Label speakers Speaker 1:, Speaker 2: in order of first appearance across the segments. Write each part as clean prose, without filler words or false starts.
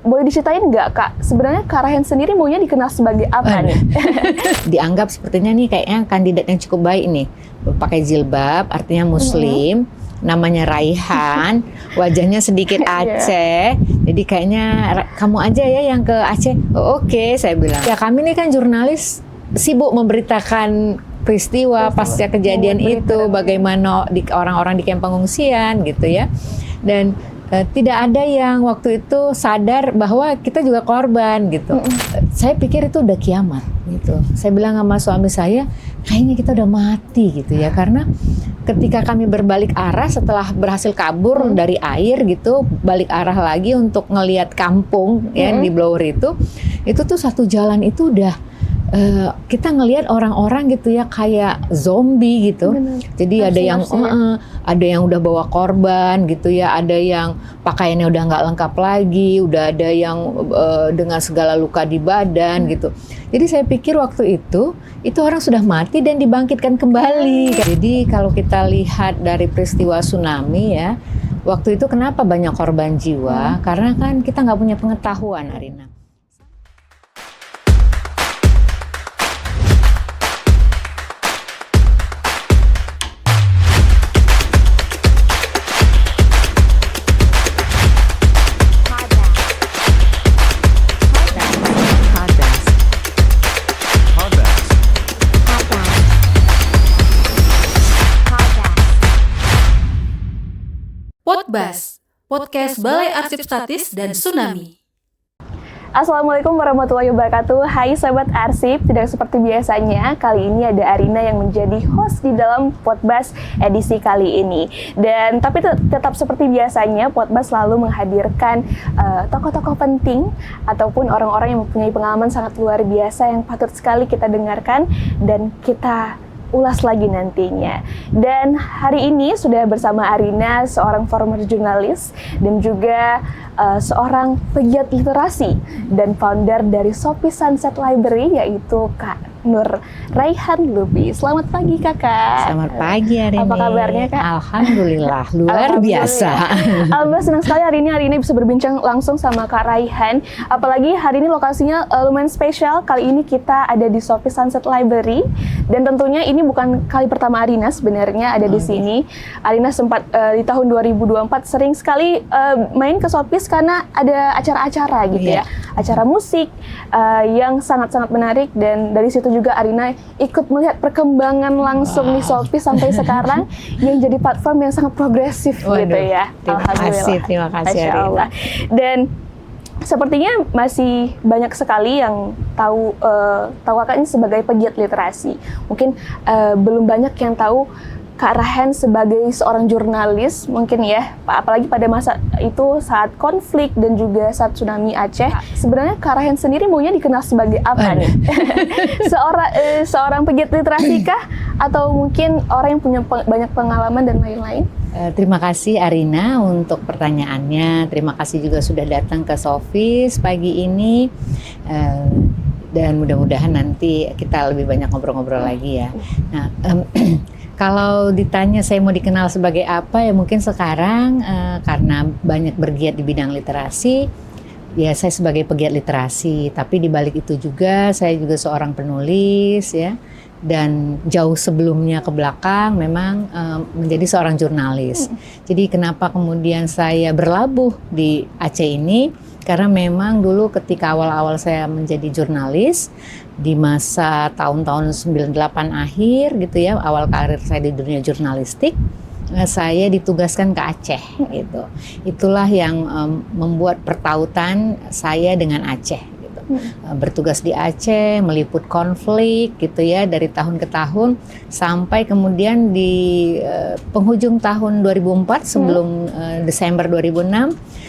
Speaker 1: boleh diceritain nggak Kak, sebenarnya Kak Raihan sendiri maunya dikenal sebagai apa nih?
Speaker 2: Dianggap sepertinya nih kayaknya kandidat yang cukup baik nih. Pakai jilbab, artinya muslim, namanya Raihan, wajahnya sedikit Aceh. Jadi kayaknya kamu aja ya yang ke Aceh. Oh, oke, saya bilang. Ya kami nih kan jurnalis sibuk memberitakan peristiwa pasca kejadian itu, bagaimana orang-orang di kamp pengungsian gitu ya. Dan tidak ada yang waktu itu sadar bahwa kita juga korban gitu. Saya pikir itu udah kiamat gitu. Saya bilang sama suami saya, kayaknya kita udah mati gitu ya. Karena ketika kami berbalik arah setelah berhasil kabur dari air gitu, balik arah lagi untuk ngelihat kampung ya di Blower itu tuh satu jalan itu udah kita ngelihat orang-orang gitu ya kayak zombie gitu. Jadi ada yang udah bawa korban gitu ya, ada yang pakaiannya udah nggak lengkap lagi, udah ada yang dengan segala luka di badan gitu. Jadi saya pikir waktu itu orang sudah mati dan dibangkitkan kembali. Jadi kalau kita lihat dari peristiwa tsunami ya, waktu itu kenapa banyak korban jiwa? Karena kan kita nggak punya pengetahuan, Arina.
Speaker 3: Podbas, podcast Balai Arsip Statis dan Tsunami.
Speaker 1: Assalamualaikum warahmatullahi wabarakatuh. Hai Sobat Arsip, tidak seperti biasanya, kali ini ada Arina yang menjadi host di dalam Podbas edisi kali ini. Dan tapi tetap seperti biasanya, Podbas selalu menghadirkan tokoh-tokoh penting ataupun orang-orang yang mempunyai pengalaman sangat luar biasa yang patut sekali kita dengarkan dan kita ulas lagi nantinya. Dan hari ini sudah bersama Arina, seorang former jurnalis dan juga seorang pegiat literasi dan founder dari Shopee Sunset Library, yaitu Kak Nur Raihan Lubi. Selamat pagi Kakak.
Speaker 2: Selamat pagi Arina.
Speaker 1: Apa kabarnya Kak?
Speaker 2: Alhamdulillah, luar biasa.
Speaker 1: Alhamdulillah senang sekali hari ini bisa berbincang langsung sama Kak Raihan. Apalagi hari ini lokasinya lumayan spesial. Kali ini kita ada di Shopee Sunset Library dan tentunya ini bukan kali pertama Arina sebenarnya ada di sini. Arina sempat di tahun 2024 sering sekali main ke Shopee karena ada acara-acara gitu ya. Acara musik yang sangat-sangat menarik, dan dari situ juga Arina ikut melihat perkembangan langsung di Shopee sampai sekarang yang jadi platform yang sangat progresif gitu ya.
Speaker 2: Terima kasih Arina.
Speaker 1: Dan sepertinya masih banyak sekali yang tahu Kakak ini sebagai pegiat literasi. Mungkin belum banyak yang tahu Kak Raihan sebagai seorang jurnalis mungkin ya, apalagi pada masa itu saat konflik dan juga saat tsunami Aceh. Sebenarnya Kak Raihan sendiri maunya dikenal sebagai apa nih? Seorang pegiat literasi kah? Atau mungkin orang yang punya banyak pengalaman dan lain-lain?
Speaker 2: Terima kasih Arina untuk pertanyaannya. Terima kasih juga sudah datang ke Shopee pagi ini. Dan mudah-mudahan nanti kita lebih banyak ngobrol-ngobrol lagi ya. Nah, kalau ditanya saya mau dikenal sebagai apa, ya mungkin sekarang karena banyak bergiat di bidang literasi, ya saya sebagai pegiat literasi. Tapi di balik itu juga saya juga seorang penulis ya. Dan jauh sebelumnya ke belakang memang menjadi seorang jurnalis. Jadi kenapa kemudian saya berlabuh di Aceh ini? Karena memang dulu ketika awal-awal saya menjadi jurnalis di masa tahun-tahun 98 akhir gitu ya, awal karir saya di dunia jurnalistik, saya ditugaskan ke Aceh gitu. Itulah yang membuat pertautan saya dengan Aceh gitu. Bertugas di Aceh, meliput konflik gitu ya dari tahun ke tahun sampai kemudian di penghujung tahun 2004 sebelum Desember 2006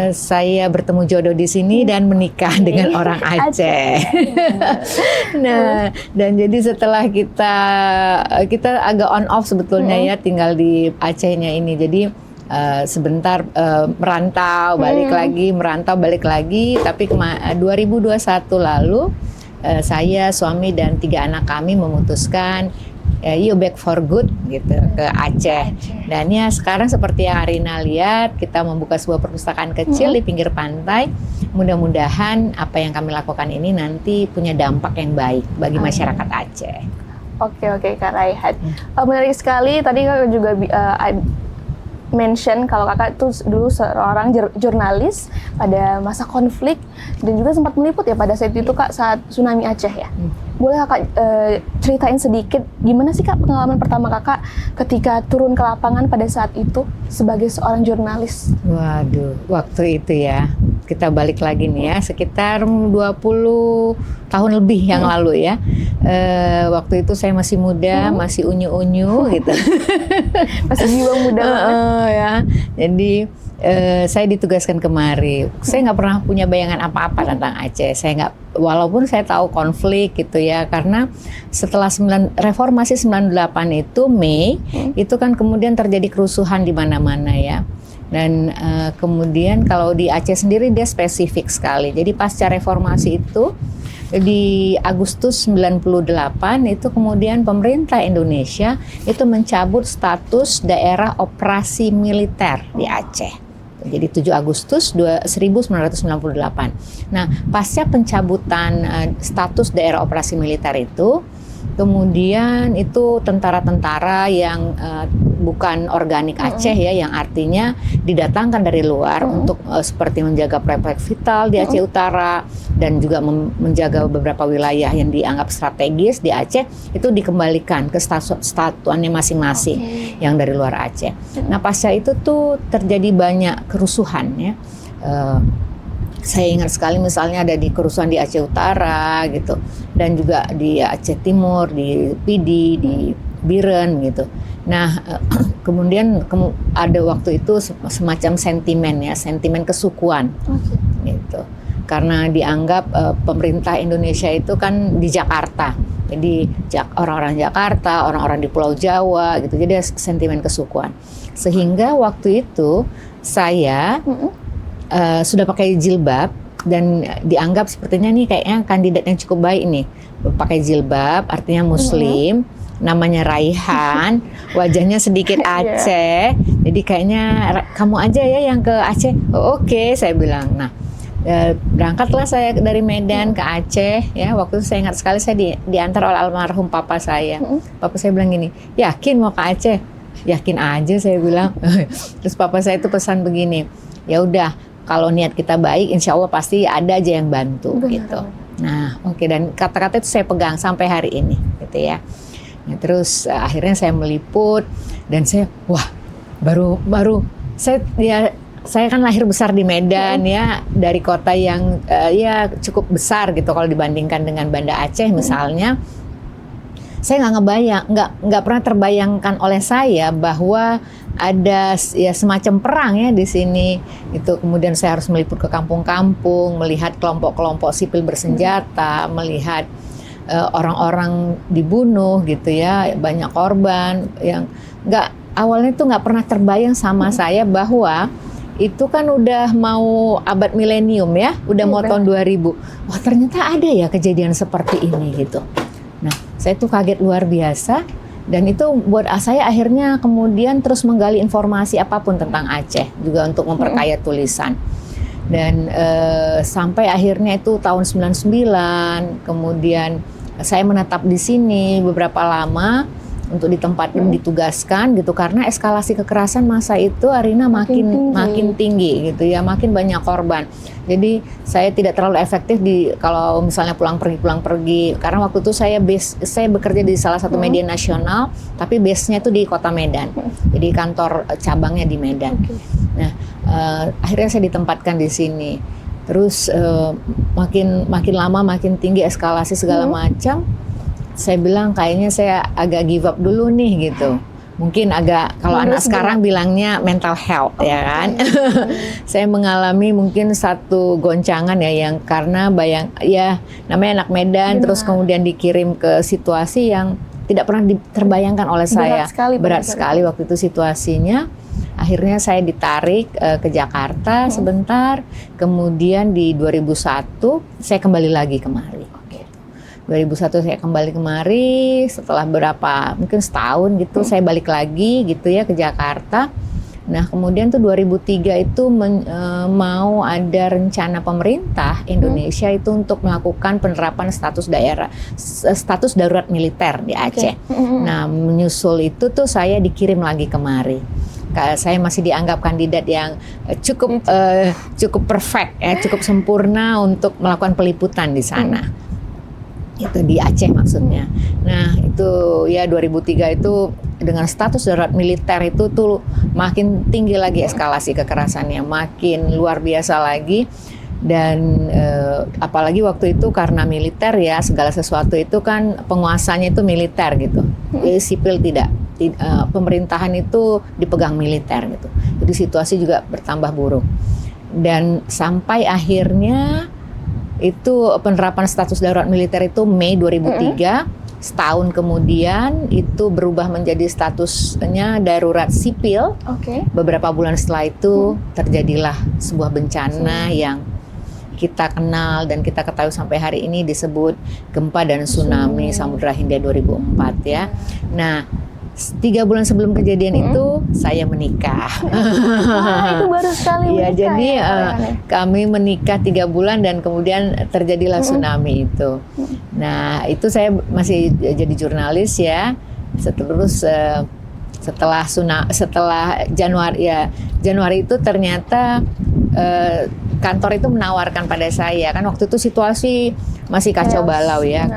Speaker 2: saya bertemu jodoh di sini dan menikah dengan orang Aceh. Nah, dan jadi setelah kita agak on off sebetulnya ya tinggal di Acehnya ini. Jadi sebentar merantau, balik lagi, merantau, balik lagi. Tapi 2021 lalu saya, suami dan 3 anak kami memutuskan you back for good gitu ke Aceh. Dan ya sekarang seperti yang Arina lihat, kita membuka sebuah perpustakaan kecil di pinggir pantai. Mudah-mudahan apa yang kami lakukan ini nanti punya dampak yang baik bagi masyarakat Aceh.
Speaker 1: Oke Kak Raihan. Menarik sekali. Tadi Kakak juga mention kalau Kakak tuh dulu seorang jurnalis pada masa konflik dan juga sempat meliput ya pada saat itu Kak, saat tsunami Aceh ya. Boleh Kakak ceritain sedikit gimana sih Kak pengalaman pertama Kakak ketika turun ke lapangan pada saat itu sebagai seorang jurnalis?
Speaker 2: Waduh, waktu itu ya, kita balik lagi nih ya, sekitar 20 tahun lebih yang lalu ya. Waktu itu saya masih muda, masih unyu-unyu gitu.
Speaker 1: Masih jiwa muda banget.
Speaker 2: Ya. Jadi saya ditugaskan kemari. Saya nggak pernah punya bayangan apa-apa tentang Aceh. Walaupun saya tahu konflik gitu ya, karena setelah reformasi 98 itu Mei, itu kan kemudian terjadi kerusuhan di mana-mana ya. Dan kemudian kalau di Aceh sendiri dia spesifik sekali. Jadi pasca reformasi itu di Agustus 98 itu kemudian pemerintah Indonesia itu mencabut status daerah operasi militer di Aceh. Jadi 7 Agustus 1998. Nah, pasca pencabutan status daerah operasi militer itu, kemudian itu tentara-tentara yang bukan organik Aceh ya, yang artinya didatangkan dari luar untuk seperti menjaga proyek vital di Aceh Utara dan juga menjaga beberapa wilayah yang dianggap strategis di Aceh, itu dikembalikan ke statuannya masing-masing yang dari luar Aceh. Nah, pasca itu tuh terjadi banyak kerusuhan ya. Saya ingat sekali misalnya ada kerusuhan di Aceh Utara gitu, dan juga di Aceh Timur, di Pidi, di Biren gitu. Nah, kemudian ada waktu itu semacam sentimen kesukuan gitu. Karena dianggap pemerintah Indonesia itu kan di Jakarta. Jadi orang-orang Jakarta, orang-orang di Pulau Jawa gitu. Jadi ada sentimen kesukuan. Sehingga waktu itu saya sudah pakai jilbab dan dianggap sepertinya nih kayaknya kandidat yang cukup baik nih. Pakai jilbab artinya muslim, namanya Raihan, wajahnya sedikit Aceh. Jadi kayaknya kamu aja ya yang ke Aceh. Oke, saya bilang. Nah, berangkatlah saya dari Medan ke Aceh ya. Waktu itu saya ingat sekali saya diantar oleh almarhum papa saya. Papa saya bilang gini, "Yakin mau ke Aceh?" "Yakin aja," saya bilang. Terus papa saya itu pesan begini, "Ya udah, kalau niat kita baik, insya Allah pasti ada aja yang bantu." Gitu. Nah, dan kata-kata itu saya pegang sampai hari ini, gitu ya. Nah, terus akhirnya saya meliput dan saya, baru saya kan lahir besar di Medan ya, dari kota yang ya cukup besar gitu kalau dibandingkan dengan Banda Aceh misalnya. Saya nggak pernah terbayangkan oleh saya bahwa ada ya semacam perang ya di sini. Itu kemudian saya harus meliput ke kampung-kampung, melihat kelompok-kelompok sipil bersenjata, melihat orang-orang dibunuh gitu ya, banyak korban yang awalnya itu nggak pernah terbayang sama saya bahwa itu kan udah mau abad milenium ya, udah mau tahun 2000. Wah, ternyata ada ya kejadian seperti ini gitu. Nah, saya tuh kaget luar biasa, dan itu buat saya akhirnya kemudian terus menggali informasi apapun tentang Aceh, juga untuk memperkaya tulisan. Dan sampai akhirnya itu tahun 99, kemudian saya menetap di sini beberapa lama untuk ditugaskan gitu, karena eskalasi kekerasan masa itu Arina makin tinggi gitu ya, makin banyak korban. Jadi saya tidak terlalu efektif kalau misalnya pulang pergi, karena waktu itu saya bekerja di salah satu media nasional, tapi base-nya itu di kota Medan. Jadi kantor cabangnya di Medan. Nah, akhirnya saya ditempatkan di sini. Terus makin lama makin tinggi eskalasi segala macam. Saya bilang kayaknya saya agak give up dulu nih gitu. Mungkin agak, kalau anak sekarang bilangnya mental health ya kan. Saya mengalami mungkin satu goncangan ya, yang karena namanya anak Medan, terus kemudian dikirim ke situasi yang tidak pernah terbayangkan oleh saya. Berat sekali waktu itu situasinya. Akhirnya saya ditarik ke Jakarta sebentar, kemudian di 2001 saya kembali lagi kemari. 2001 saya kembali kemari, setelah mungkin setahun gitu saya balik lagi gitu ya ke Jakarta. Nah kemudian tuh 2003 itu mau ada rencana pemerintah Indonesia itu untuk melakukan penerapan status darurat militer di Aceh. Nah menyusul itu tuh saya dikirim lagi kemari. Saya masih dianggap kandidat yang cukup perfect ya, cukup sempurna untuk melakukan peliputan di sana. Itu di Aceh maksudnya. Nah itu ya 2003 itu dengan status darurat militer itu tuh makin tinggi lagi eskalasi kekerasannya, makin luar biasa lagi. Dan apalagi waktu itu karena militer ya, segala sesuatu itu kan penguasanya itu militer gitu, jadi sipil tidak. Pemerintahan itu dipegang militer gitu. Jadi situasi juga bertambah buruk. Dan sampai akhirnya itu penerapan status darurat militer itu Mei 2003, setahun kemudian itu berubah menjadi statusnya darurat sipil. Beberapa bulan setelah itu terjadilah sebuah bencana yang kita kenal dan kita ketahui sampai hari ini disebut gempa dan tsunami Samudra Hindia 2004 ya. Nah 3 bulan sebelum kejadian itu saya menikah.
Speaker 1: Itu baru sekali
Speaker 2: ya,
Speaker 1: menikah.
Speaker 2: Jadi kami menikah 3 bulan dan kemudian terjadilah tsunami itu. Nah itu saya masih jadi jurnalis ya. Terus setelah Januari itu ternyata kantor itu menawarkan pada saya, kan waktu itu situasi masih kacau balau ya.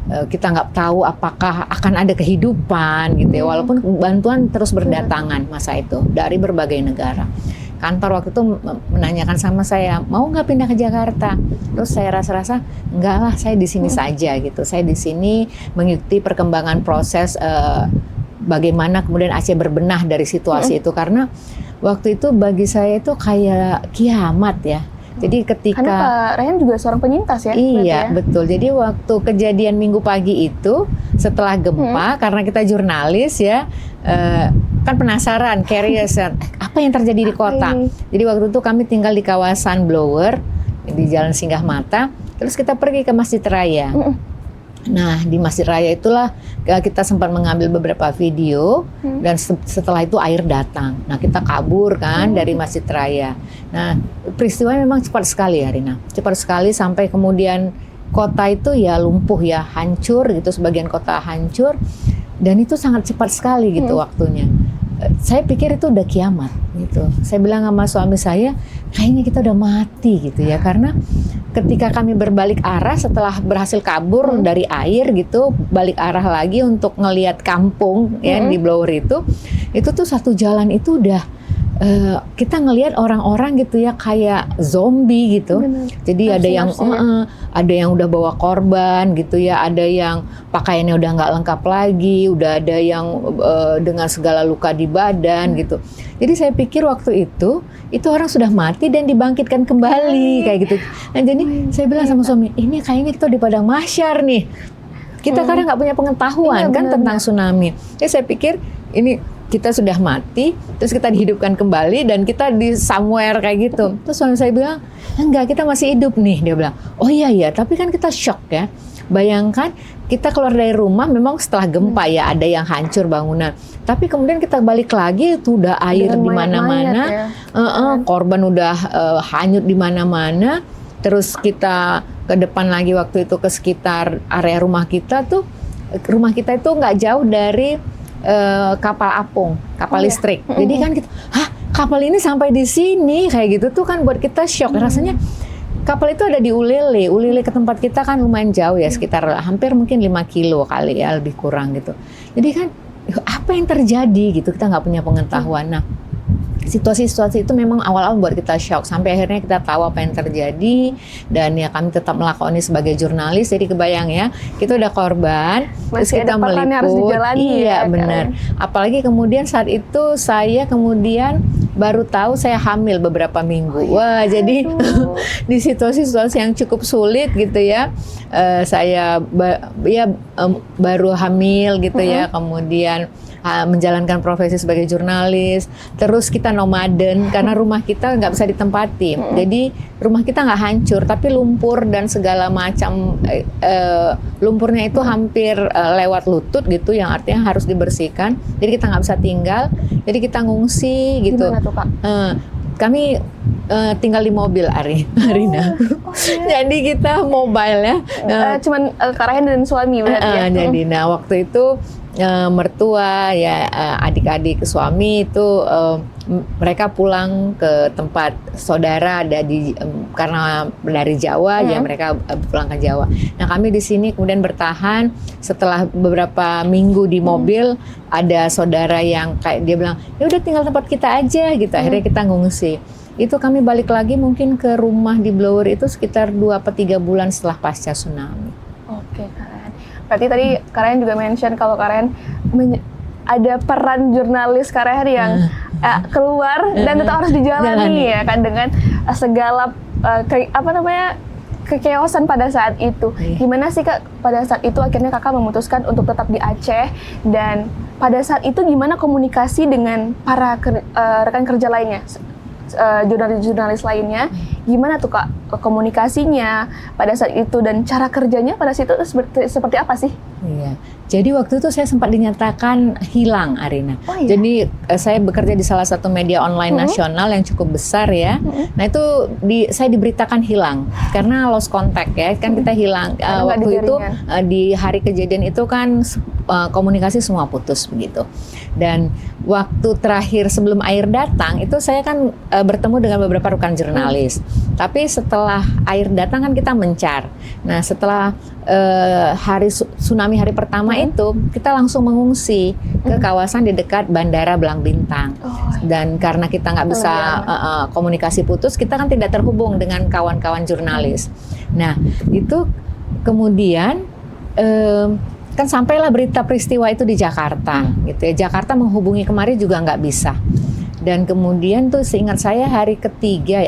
Speaker 2: Kita nggak tahu apakah akan ada kehidupan gitu ya, walaupun bantuan terus berdatangan masa itu dari berbagai negara. Kantor waktu itu menanyakan sama saya, mau nggak pindah ke Jakarta? Terus saya rasa-rasa enggak lah, saya di sini saja gitu. Saya di sini mengikuti perkembangan proses bagaimana kemudian Aceh berbenah dari situasi itu, karena waktu itu bagi saya itu kayak kiamat ya. Jadi ketika
Speaker 1: karena Pak Rayhan juga seorang penyintas ya.
Speaker 2: Iya betul. Jadi waktu kejadian Minggu pagi itu setelah gempa, karena kita jurnalis ya, kan penasaran, curious apa yang terjadi di kota. Jadi waktu itu kami tinggal di kawasan Blower di Jalan Singgah Mata. Terus kita pergi ke Masjid Raya. Nah di Masjid Raya itulah kita sempat mengambil beberapa video dan setelah itu air datang. Nah kita kabur kan dari Masjid Raya. Nah peristiwa memang cepat sekali ya Rina, cepat sekali sampai kemudian kota itu ya lumpuh ya, hancur gitu, sebagian kota hancur dan itu sangat cepat sekali gitu waktunya. Saya pikir itu udah kiamat gitu. Saya bilang sama suami saya, kayaknya kita udah mati gitu ya, karena ketika kami berbalik arah setelah berhasil kabur dari air gitu, balik arah lagi untuk ngelihat kampung ya di Blower itu tuh satu jalan itu udah kita ngelihat orang-orang gitu ya kayak zombie gitu. Jadi ada yang udah bawa korban gitu ya, ada yang pakaiannya udah nggak lengkap lagi, udah ada yang dengan segala luka di badan gitu. Jadi saya pikir waktu itu orang sudah mati dan dibangkitkan kembali kayak gitu. Nah jadi saya bilang sama suami, ini kayaknya kita di padang mahsyar nih. Kita kadang nggak punya pengetahuan kan tentang tsunami. Jadi saya pikir ini kita sudah mati, terus kita dihidupkan kembali dan kita di somewhere kayak gitu. Terus suami saya bilang, enggak, kita masih hidup nih. Dia bilang, oh iya, tapi kan kita shock ya. Bayangkan kita keluar dari rumah memang setelah gempa ya, ada yang hancur bangunan. Tapi kemudian kita balik lagi itu udah air di mana-mana, korban udah hanyut di mana-mana. Terus kita ke depan lagi waktu itu ke sekitar area rumah kita itu nggak jauh dari kapal apung, kapal listrik. Jadi kan kita, kapal ini sampai di sini kayak gitu tuh kan buat kita shock. Rasanya kapal itu ada di Ulele ke tempat kita kan lumayan jauh ya, sekitar hampir mungkin 5 kilo kali ya, lebih kurang gitu. Jadi kan apa yang terjadi gitu, kita nggak punya pengetahuan. Nah situasi-situasi itu memang awal-awal buat kita shock, sampai akhirnya kita tahu apa yang terjadi dan ya kami tetap melakukan ini sebagai jurnalis. Jadi kebayang ya, kita udah korban, terus kita meliput. Iya benar. Apalagi kemudian saat itu saya kemudian baru tahu saya hamil beberapa minggu. Wah jadi di situasi-situasi yang cukup sulit gitu ya, saya baru hamil gitu ya, kemudian menjalankan profesi sebagai jurnalis. Terus kita nomaden karena rumah kita nggak bisa ditempati. Jadi rumah kita nggak hancur, tapi lumpur dan segala macam lumpurnya itu hampir lewat lutut gitu, yang artinya harus dibersihkan. Jadi kita nggak bisa tinggal. Jadi kita ngungsi gitu.
Speaker 1: Gimana tuh, Kak?
Speaker 2: Kami tinggal di mobil, Arina. Jadi kita mobile ya.
Speaker 1: Cuman Kak Rayhan dan suami berarti ya?
Speaker 2: Jadi waktu itu mertua ya, adik-adik suami itu mereka pulang ke tempat saudara ada di karena dari Jawa ya, mereka pulang ke Jawa. Nah, kami di sini kemudian bertahan. Setelah beberapa minggu di mobil, ada saudara yang kayak dia bilang, ya udah tinggal tempat kita aja gitu. Akhirnya kita ngungsi. Itu kami balik lagi mungkin ke rumah di Blower itu sekitar 2-3 bulan setelah pasca tsunami.
Speaker 1: Oke, Kak Rayhan. Berarti tadi Kak Rayhan juga mention kalau Kak Rayhan ada peran jurnalis Kak Rayhan yang keluar dan tetap harus dijalani ya kan, dengan segala kekeosan pada saat itu. Gimana sih Kak pada saat itu akhirnya Kakak memutuskan untuk tetap di Aceh, dan pada saat itu gimana komunikasi dengan para rekan kerja lainnya? Jurnalis lainnya, gimana tuh Kak komunikasinya pada saat itu, dan cara kerjanya pada situ seperti apa sih?
Speaker 2: Iya, jadi waktu itu saya sempat dinyatakan hilang, Arina.
Speaker 1: Oh, iya?
Speaker 2: Jadi saya bekerja di salah satu media online nasional yang cukup besar ya. Nah itu saya diberitakan hilang karena lost contact ya, kan kita hilang. Waktu itu di hari kejadian itu kan komunikasi semua putus begitu. Dan waktu terakhir sebelum air datang itu saya kan bertemu dengan beberapa rekan jurnalis. Tapi setelah air datang kan kita mencar. Nah setelah hari tsunami hari pertama itu kita langsung mengungsi ke kawasan di dekat Bandara Belang Bintang. Dan karena kita nggak bisa komunikasi putus, kita kan tidak terhubung dengan kawan-kawan jurnalis. Nah itu kemudian kan sampailah berita peristiwa itu di Jakarta gitu ya. Jakarta menghubungi kemari juga nggak bisa. Dan kemudian tuh seingat saya hari ketiga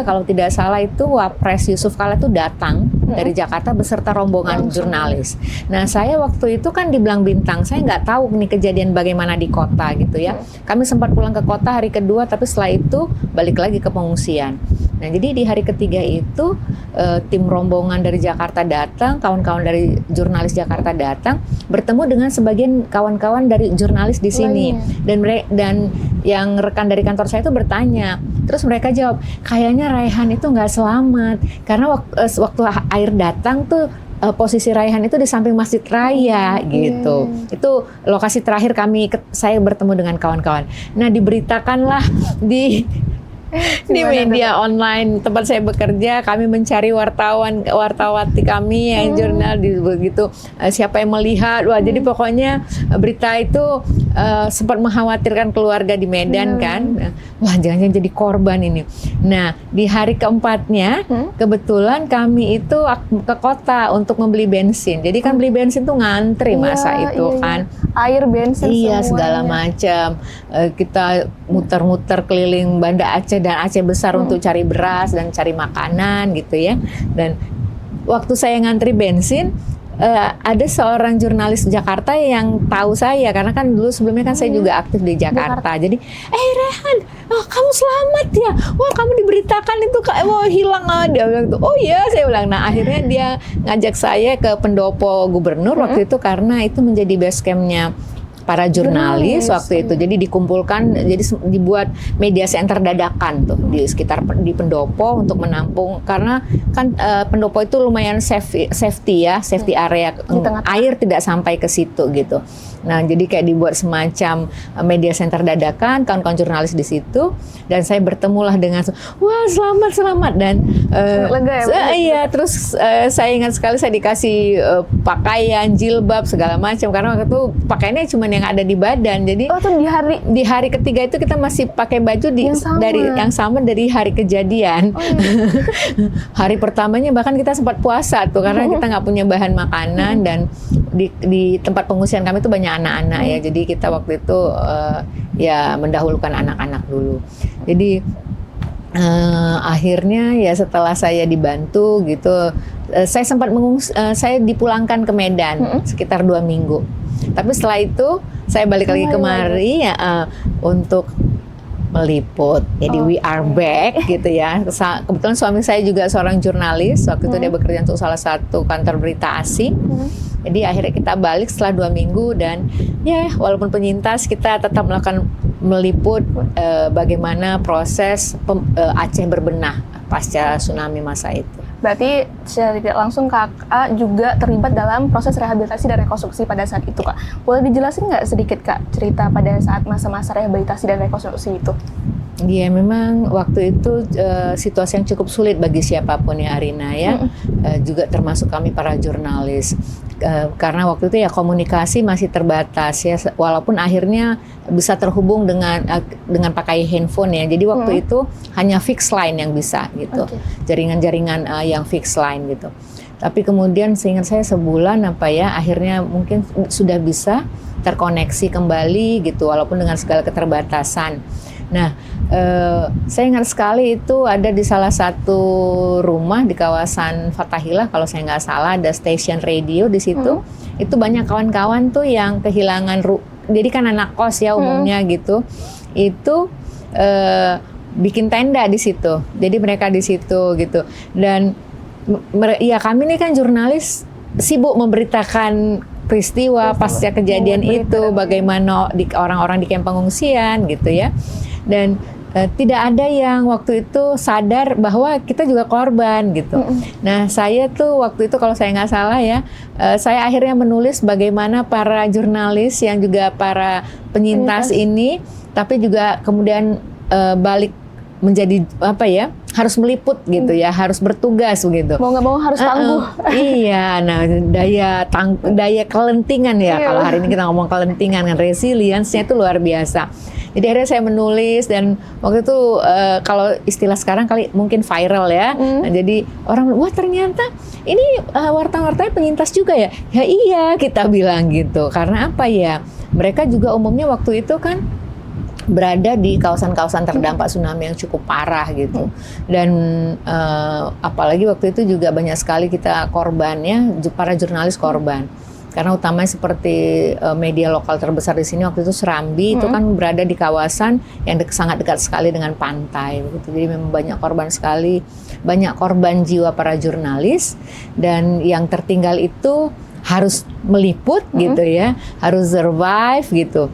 Speaker 2: kalau tidak salah itu Wapres Yusuf Kala itu datang dari Jakarta beserta rombongan jurnalis. Nah saya waktu itu kan di Belang Bintang, saya nggak tahu nih kejadian bagaimana di kota gitu ya. Kami sempat pulang ke kota hari kedua, tapi setelah itu balik lagi ke pengungsian. Nah jadi di hari ketiga itu tim rombongan dari Jakarta datang, kawan-kawan dari jurnalis Jakarta datang, bertemu dengan sebagian kawan-kawan dari jurnalis di sini. Dan yang rekan dari kantor saya itu bertanya, terus mereka jawab, kayaknya Rayhan itu nggak selamat karena waktu air datang tuh posisi Rayhan itu di samping Masjid Raya gitu. Itu lokasi terakhir saya bertemu dengan kawan-kawan. Nah diberitakanlah di media online tempat saya bekerja, kami mencari wartawati kami yang jurnal begitu, siapa yang melihat. Wah jadi pokoknya berita itu sempat mengkhawatirkan keluarga di Medan kan. Wah jangan-jangan jadi korban ini. Nah di hari keempatnya kebetulan kami itu ke kota untuk membeli bensin. Jadi kan beli bensin tuh ngantri masa itu kan.
Speaker 1: Air, bensin
Speaker 2: iya,
Speaker 1: semuanya.
Speaker 2: Segala macam. Kita muter-muter keliling Banda Aceh dan Aceh besar untuk cari beras dan cari makanan gitu ya. Dan waktu saya ngantri bensin, ada seorang jurnalis Jakarta yang tahu saya karena kan dulu sebelumnya kan saya juga aktif di Jakarta. Jadi, Rayhan, kamu selamat ya? Wah, kamu diberitakan itu hilang dia bilang tuh. Oh iya, saya bilang. Nah, akhirnya dia ngajak saya ke pendopo gubernur waktu itu karena itu menjadi base campnya para jurnalis waktu itu. Jadi dikumpulkan, jadi dibuat media center dadakan tuh di sekitar di pendopo untuk menampung, karena kan pendopo itu lumayan safety area, air tidak sampai ke situ gitu. Nah jadi kayak dibuat semacam media center dadakan, kawan-kawan jurnalis di situ, dan saya bertemulah dengan wah selamat dan
Speaker 1: lega ya,
Speaker 2: iya, terus saya ingat sekali saya dikasih pakaian jilbab segala macam karena waktu itu pakaiannya cuma yang ada di badan. Jadi
Speaker 1: tuh di
Speaker 2: hari ketiga itu kita masih pakai baju yang sama dari hari kejadian. Hari pertamanya bahkan kita sempat puasa tuh karena kita nggak punya bahan makanan, dan di tempat pengungsian kami itu banyak anak-anak ya. Jadi kita waktu itu ya mendahulukan anak-anak dulu. Jadi akhirnya ya setelah saya dibantu gitu, saya sempat saya dipulangkan ke Medan sekitar 2 minggu. Tapi setelah itu saya balik lagi kemari ya untuk meliput. Jadi we are back gitu ya. Kebetulan suami saya juga seorang jurnalis. Waktu itu dia bekerja untuk salah satu kantor berita asing. Jadi akhirnya kita balik setelah 2 minggu dan ya walaupun penyintas kita tetap melakukan meliput bagaimana proses Aceh berbenah pasca tsunami masa itu.
Speaker 1: Berarti secara tidak langsung Kakak juga terlibat dalam proses rehabilitasi dan rekonstruksi pada saat itu, Kak. Boleh dijelasin nggak sedikit, Kak, cerita pada saat masa-masa rehabilitasi dan rekonstruksi itu?
Speaker 2: Iya, memang waktu itu situasi yang cukup sulit bagi siapapun ya Arina ya, juga termasuk kami para jurnalis. Karena waktu itu ya komunikasi masih terbatas ya, walaupun akhirnya bisa terhubung dengan pakai handphone ya. Jadi waktu itu hanya fixed line yang bisa gitu, jaringan-jaringan yang fixed line gitu. Tapi kemudian seingat saya sebulan akhirnya mungkin sudah bisa terkoneksi kembali gitu, walaupun dengan segala keterbatasan. Nah, saya ingat sekali itu ada di salah satu rumah di kawasan Fathahillah kalau saya nggak salah, ada station radio di situ. Itu banyak kawan-kawan tuh yang kehilangan jadi kan anak kos ya umumnya gitu. Itu bikin tenda di situ. Jadi mereka di situ gitu. Dan ya kami ini kan jurnalis sibuk memberitakan peristiwa pasca kejadian itu, bagaimana orang-orang di kamp pengungsian gitu ya. Dan tidak ada yang waktu itu sadar bahwa kita juga korban gitu. Nah, saya tuh waktu itu kalau saya nggak salah ya, saya akhirnya menulis bagaimana para jurnalis yang juga para penyintas ini, tapi juga kemudian balik menjadi harus meliput gitu ya, harus bertugas begitu.
Speaker 1: Mau nggak mau harus tangguh.
Speaker 2: Iya, nah daya kelentingan ya. Kalau hari ini kita ngomong kelentingan kan, resilience-nya itu luar biasa. Jadi akhirnya saya menulis dan waktu itu kalau istilah sekarang kali mungkin viral ya. Nah, jadi orang, wah ternyata ini wartawan-wartawan penyintas juga ya. Ya iya, kita bilang gitu. Karena apa ya? Mereka juga umumnya waktu itu kan berada di kawasan-kawasan terdampak tsunami yang cukup parah gitu. Dan apalagi waktu itu juga banyak sekali kita korbannya, para jurnalis korban. Karena utamanya seperti media lokal terbesar di sini waktu itu Serambi, itu kan berada di kawasan yang sangat dekat sekali dengan pantai begitu. Jadi memang banyak korban sekali, banyak korban jiwa para jurnalis, dan yang tertinggal itu harus meliput gitu ya, harus survive gitu.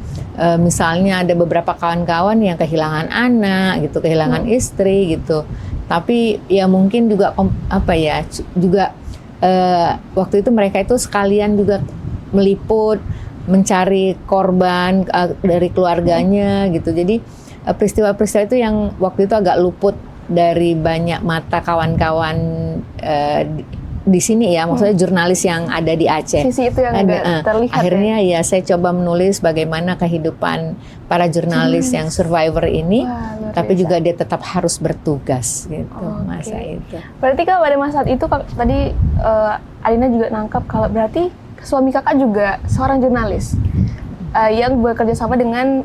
Speaker 2: Misalnya ada beberapa kawan-kawan yang kehilangan anak gitu, kehilangan istri gitu. Tapi ya mungkin juga waktu itu mereka itu sekalian juga meliput, mencari korban dari keluarganya gitu. Jadi peristiwa-peristiwa itu yang waktu itu agak luput dari banyak mata kawan-kawan di sini ya, maksudnya jurnalis yang ada di Aceh.
Speaker 1: Sisi itu yang nggak terlihat. Akhirnya
Speaker 2: ya saya coba menulis bagaimana kehidupan para jurnalis yang survivor ini. Wah, tapi juga dia tetap harus bertugas gitu masa itu.
Speaker 1: Berarti Kak pada masa itu tadi Arina juga nangkap kalau berarti suami Kakak juga seorang jurnalis yang bekerja sama dengan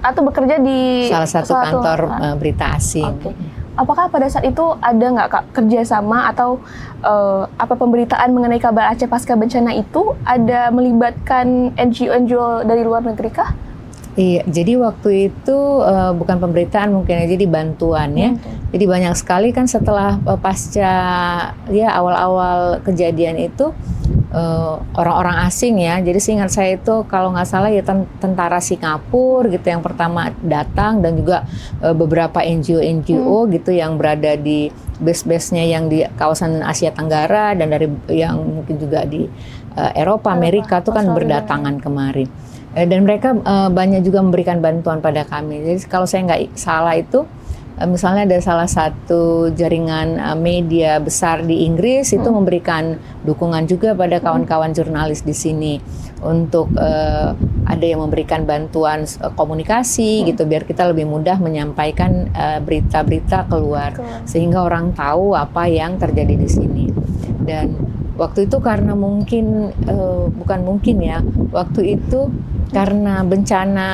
Speaker 1: atau bekerja di
Speaker 2: salah satu kantor berita asing.
Speaker 1: Apakah pada saat itu ada nggak Kak kerjasama atau pemberitaan mengenai kabar Aceh pasca bencana itu ada melibatkan NGO dari luar negeri kah?
Speaker 2: Iya, jadi waktu itu bukan pemberitaan mungkin ya, jadi bantuan ya. Jadi banyak sekali kan setelah pasca ya awal-awal kejadian itu orang-orang asing ya. Jadi seingat saya itu kalau nggak salah ya tentara Singapura gitu yang pertama datang, dan juga beberapa NGO gitu yang berada di base-base-nya yang di kawasan Asia Tenggara dan dari yang mungkin juga di Eropa, Amerika itu kan berdatangan kemari. Dan mereka banyak juga memberikan bantuan pada kami. Jadi kalau saya nggak salah itu, misalnya ada salah satu jaringan media besar di Inggris itu memberikan dukungan juga pada kawan-kawan jurnalis di sini untuk ada yang memberikan bantuan komunikasi gitu biar kita lebih mudah menyampaikan berita-berita keluar sehingga orang tahu apa yang terjadi di sini. Dan waktu itu karena mungkin bukan mungkin ya, waktu itu karena bencana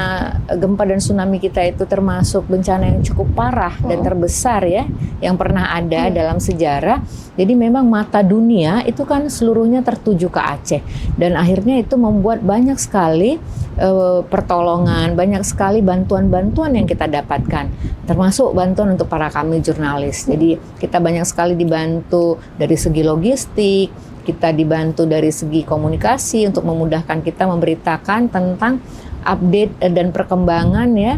Speaker 2: gempa dan tsunami kita itu termasuk bencana yang cukup parah dan terbesar ya yang pernah ada dalam sejarah. Jadi memang mata dunia itu kan seluruhnya tertuju ke Aceh, dan akhirnya itu membuat banyak sekali pertolongan, banyak sekali bantuan-bantuan yang kita dapatkan, termasuk bantuan untuk para kami jurnalis. Jadi kita banyak sekali dibantu dari segi logistik, kita dibantu dari segi komunikasi untuk memudahkan kita memberitakan tentang update dan perkembangan ya,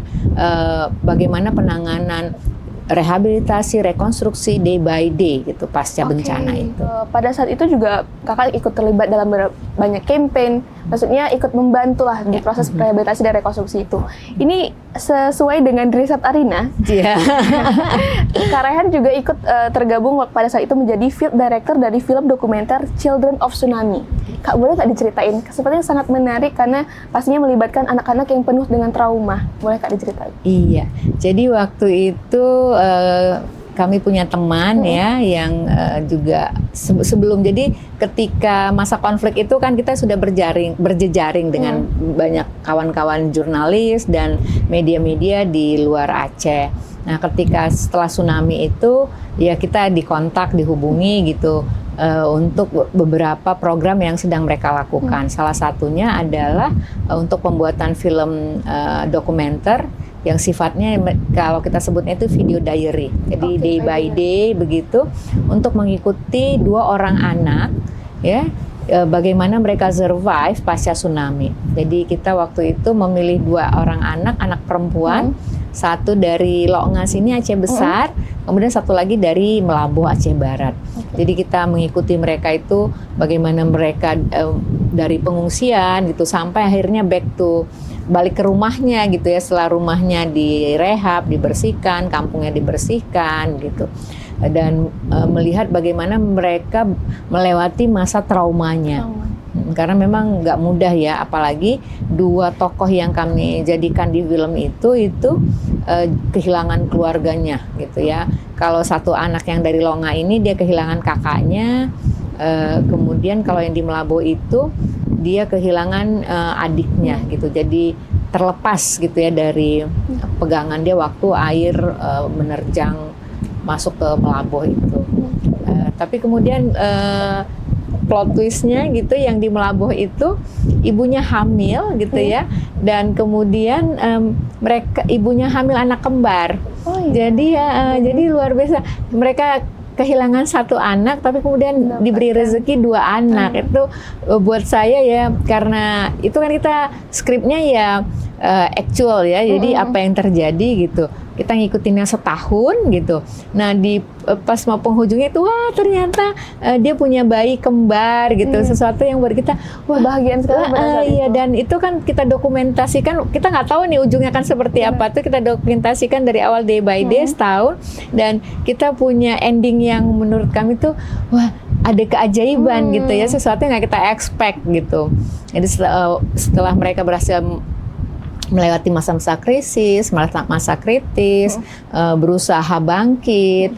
Speaker 2: bagaimana penanganan rehabilitasi, rekonstruksi day by day gitu pasca bencana itu.
Speaker 1: Pada saat itu juga kakak ikut terlibat dalam banyak campaign, maksudnya ikut membantu lah di proses rehabilitasi dan rekonstruksi itu. Ini sesuai dengan riset Arina.
Speaker 2: Iya.
Speaker 1: Kak Rehan juga ikut tergabung pada saat itu menjadi field director dari film dokumenter Children of Tsunami. Kak, boleh nggak diceritain? Sepertinya sangat menarik karena pastinya melibatkan anak-anak yang penuh dengan trauma. Boleh Kak diceritain?
Speaker 2: Iya, jadi waktu itu kami punya teman ya yang juga sebelum, jadi ketika masa konflik itu kan kita sudah berjejaring dengan banyak kawan-kawan jurnalis dan media-media di luar Aceh. Nah, ketika setelah tsunami itu ya kita dikontak, dihubungi gitu untuk beberapa program yang sedang mereka lakukan. Salah satunya adalah untuk pembuatan film dokumenter yang sifatnya kalau kita sebutnya itu video diary. Jadi day by day begitu, untuk mengikuti 2 orang anak ya, bagaimana mereka survive pasca tsunami. Jadi kita waktu itu memilih 2 orang anak perempuan, satu dari Lokngas ini Aceh Besar, kemudian satu lagi dari Melabuh Aceh Barat. Jadi kita mengikuti mereka itu bagaimana mereka dari pengungsian gitu sampai akhirnya balik ke rumahnya gitu ya, setelah rumahnya direhab, dibersihkan, kampungnya dibersihkan gitu. Dan melihat bagaimana mereka melewati masa traumanya. Karena memang nggak mudah ya, apalagi 2 tokoh yang kami jadikan di film itu kehilangan keluarganya gitu ya. Kalau satu anak yang dari Longa ini dia kehilangan kakaknya, kemudian kalau yang di Melabuh itu dia kehilangan adiknya gitu. Jadi terlepas gitu ya dari pegangan dia waktu air menerjang masuk ke Melabuh itu. Tapi kemudian plot twistnya gitu yang di Melabuh itu ibunya hamil gitu ya, dan kemudian ibunya hamil anak kembar. Jadi jadi luar biasa, mereka kehilangan 1 anak tapi kemudian diberi rezeki 2 anak. Itu buat saya ya, karena itu kan kita skripnya ya actual ya, jadi apa yang terjadi gitu kita ngikutinnya setahun gitu. Nah pas mau penghujungnya itu wah ternyata dia punya bayi kembar gitu, sesuatu yang buat kita wah
Speaker 1: bahagian sekali.
Speaker 2: Iya, dan itu kan kita dokumentasikan, kita nggak tahu nih ujungnya kan seperti apa tuh, kita dokumentasikan dari awal day by day setahun, dan kita punya ending yang menurut kami tuh wah ada keajaiban gitu ya, sesuatu yang nggak kita expect gitu. Jadi setelah mereka berhasil melewati masa-masa krisis, masa kritis, berusaha bangkit,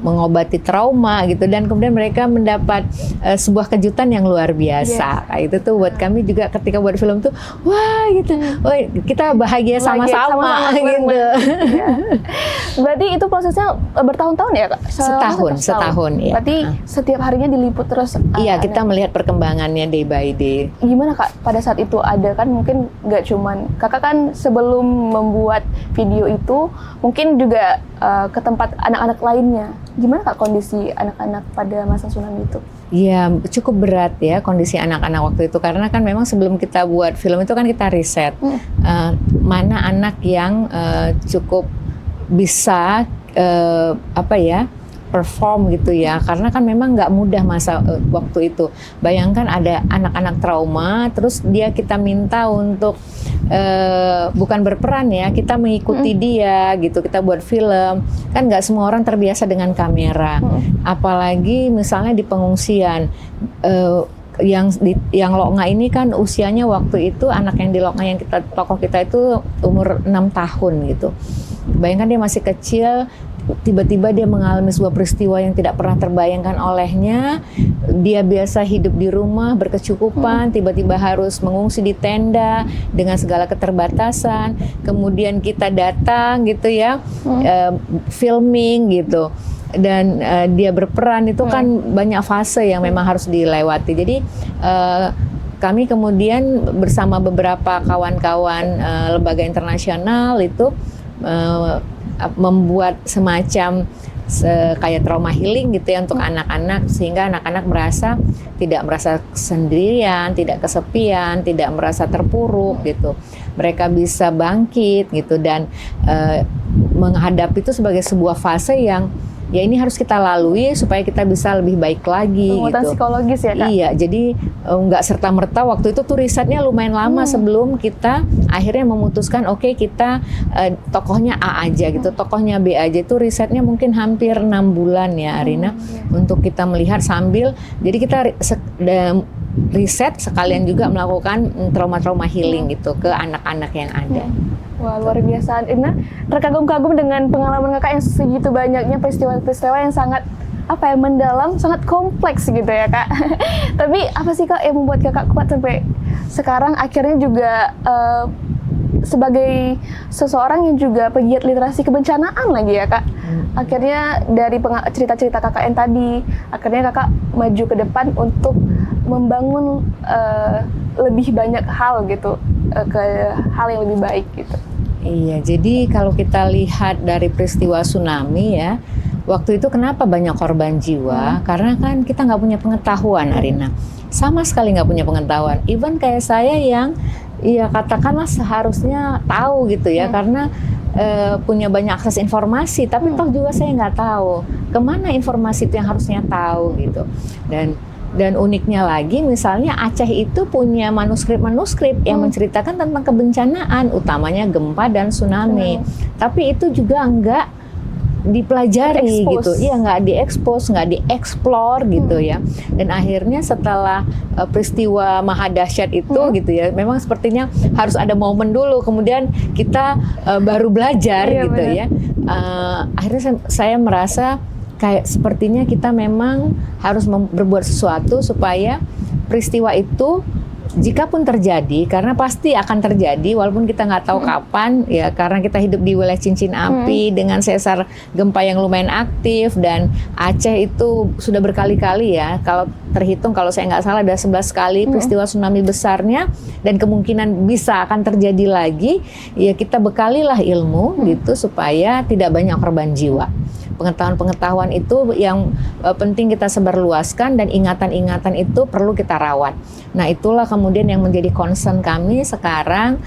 Speaker 2: mengobati trauma gitu, dan kemudian mereka mendapat sebuah kejutan yang luar biasa. Nah, itu tuh buat kami juga ketika buat film tuh, wah gitu, wah, kita bahagia sama-sama gitu.
Speaker 1: Ya. Berarti itu prosesnya bertahun-tahun ya Kak?
Speaker 2: Setahun ya.
Speaker 1: Berarti setiap harinya diliput terus?
Speaker 2: Iya, kita melihat perkembangannya day by day.
Speaker 1: Gimana Kak pada saat itu, ada kan mungkin nggak cuman Kakak kan sebelum membuat video itu mungkin juga ke tempat anak-anak lainnya. Gimana Kak kondisi anak-anak pada masa tsunami itu?
Speaker 2: Iya, cukup berat ya kondisi anak-anak waktu itu, karena kan memang sebelum kita buat film itu kan kita riset mana anak yang cukup bisa perform gitu ya, karena kan memang nggak mudah masa waktu itu. Bayangkan ada anak-anak trauma, terus kita minta untuk bukan berperan ya, kita mengikuti dia gitu, kita buat film. Kan nggak semua orang terbiasa dengan kamera, apalagi misalnya di pengungsian. Yang Loknga ini kan usianya waktu itu, anak yang di Loknga yang tokoh kita itu umur 6 tahun gitu. Bayangkan dia masih kecil, tiba-tiba dia mengalami sebuah peristiwa yang tidak pernah terbayangkan olehnya. Dia biasa hidup di rumah berkecukupan, tiba-tiba harus mengungsi di tenda dengan segala keterbatasan. Kemudian kita datang gitu ya, filming gitu. Dan dia berperan itu kan banyak fase yang memang harus dilewati. Jadi kami kemudian bersama beberapa kawan-kawan lembaga internasional itu membuat semacam kayak trauma healing gitu ya untuk anak-anak, sehingga anak-anak tidak merasa sendirian, tidak kesepian, tidak merasa terpuruk gitu. Mereka bisa bangkit gitu dan menghadapi itu sebagai sebuah fase yang ya ini harus kita lalui supaya kita bisa lebih baik lagi.
Speaker 1: Penguatan
Speaker 2: gitu.
Speaker 1: psikologis ya Kak?
Speaker 2: Iya, jadi nggak serta-merta waktu itu tuh risetnya lumayan lama sebelum kita akhirnya memutuskan oke, kita tokohnya A aja gitu, tokohnya B aja. Itu risetnya mungkin hampir 6 bulan ya Arina, untuk kita melihat sambil, jadi kita riset sekalian juga melakukan trauma-trauma healing gitu ke anak-anak yang ada.
Speaker 1: Wah, luar biasa. Ina terkagum-kagum dengan pengalaman kakak yang segitu banyaknya peristiwa-peristiwa yang sangat mendalam, sangat kompleks gitu ya Kak. Tapi apa sih Kak yang membuat kakak kuat sampai sekarang akhirnya juga sebagai seseorang yang juga pegiat literasi kebencanaan lagi ya Kak. Akhirnya dari cerita-cerita kakak yang tadi, akhirnya kakak maju ke depan untuk membangun lebih banyak hal gitu, ke hal yang lebih baik gitu.
Speaker 2: Iya, jadi kalau kita lihat dari peristiwa tsunami ya, waktu itu kenapa banyak korban jiwa? Karena kan kita nggak punya pengetahuan, Arina. Sama sekali nggak punya pengetahuan. Even kayak saya yang, ya katakanlah seharusnya tahu gitu ya, karena punya banyak akses informasi, tapi toh juga saya nggak tahu kemana informasi itu yang harusnya tahu gitu. Dan uniknya lagi, misalnya Aceh itu punya manuskrip yang menceritakan tentang kebencanaan, utamanya gempa dan tsunami. Tapi itu juga enggak dipelajari gitu, iya nggak diekspos, nggak dieksplor gitu ya. Dan akhirnya setelah peristiwa maha dahsyat itu gitu ya, memang sepertinya harus ada momen dulu, kemudian kita baru belajar gitu ya. Akhirnya saya merasa kayak sepertinya kita memang harus berbuat sesuatu supaya peristiwa itu jika pun terjadi, karena pasti akan terjadi walaupun kita nggak tahu kapan ya, karena kita hidup di wilayah cincin api dengan sesar gempa yang lumayan aktif, dan Aceh itu sudah berkali-kali ya, kalau terhitung kalau saya nggak salah ada 11 kali peristiwa tsunami besarnya, dan kemungkinan bisa akan terjadi lagi. Ya kita bekalilah ilmu gitu supaya tidak banyak korban jiwa. Pengetahuan-pengetahuan itu yang penting kita sebarluaskan, dan ingatan-ingatan itu perlu kita rawat. Nah itulah kemudian yang menjadi concern kami sekarang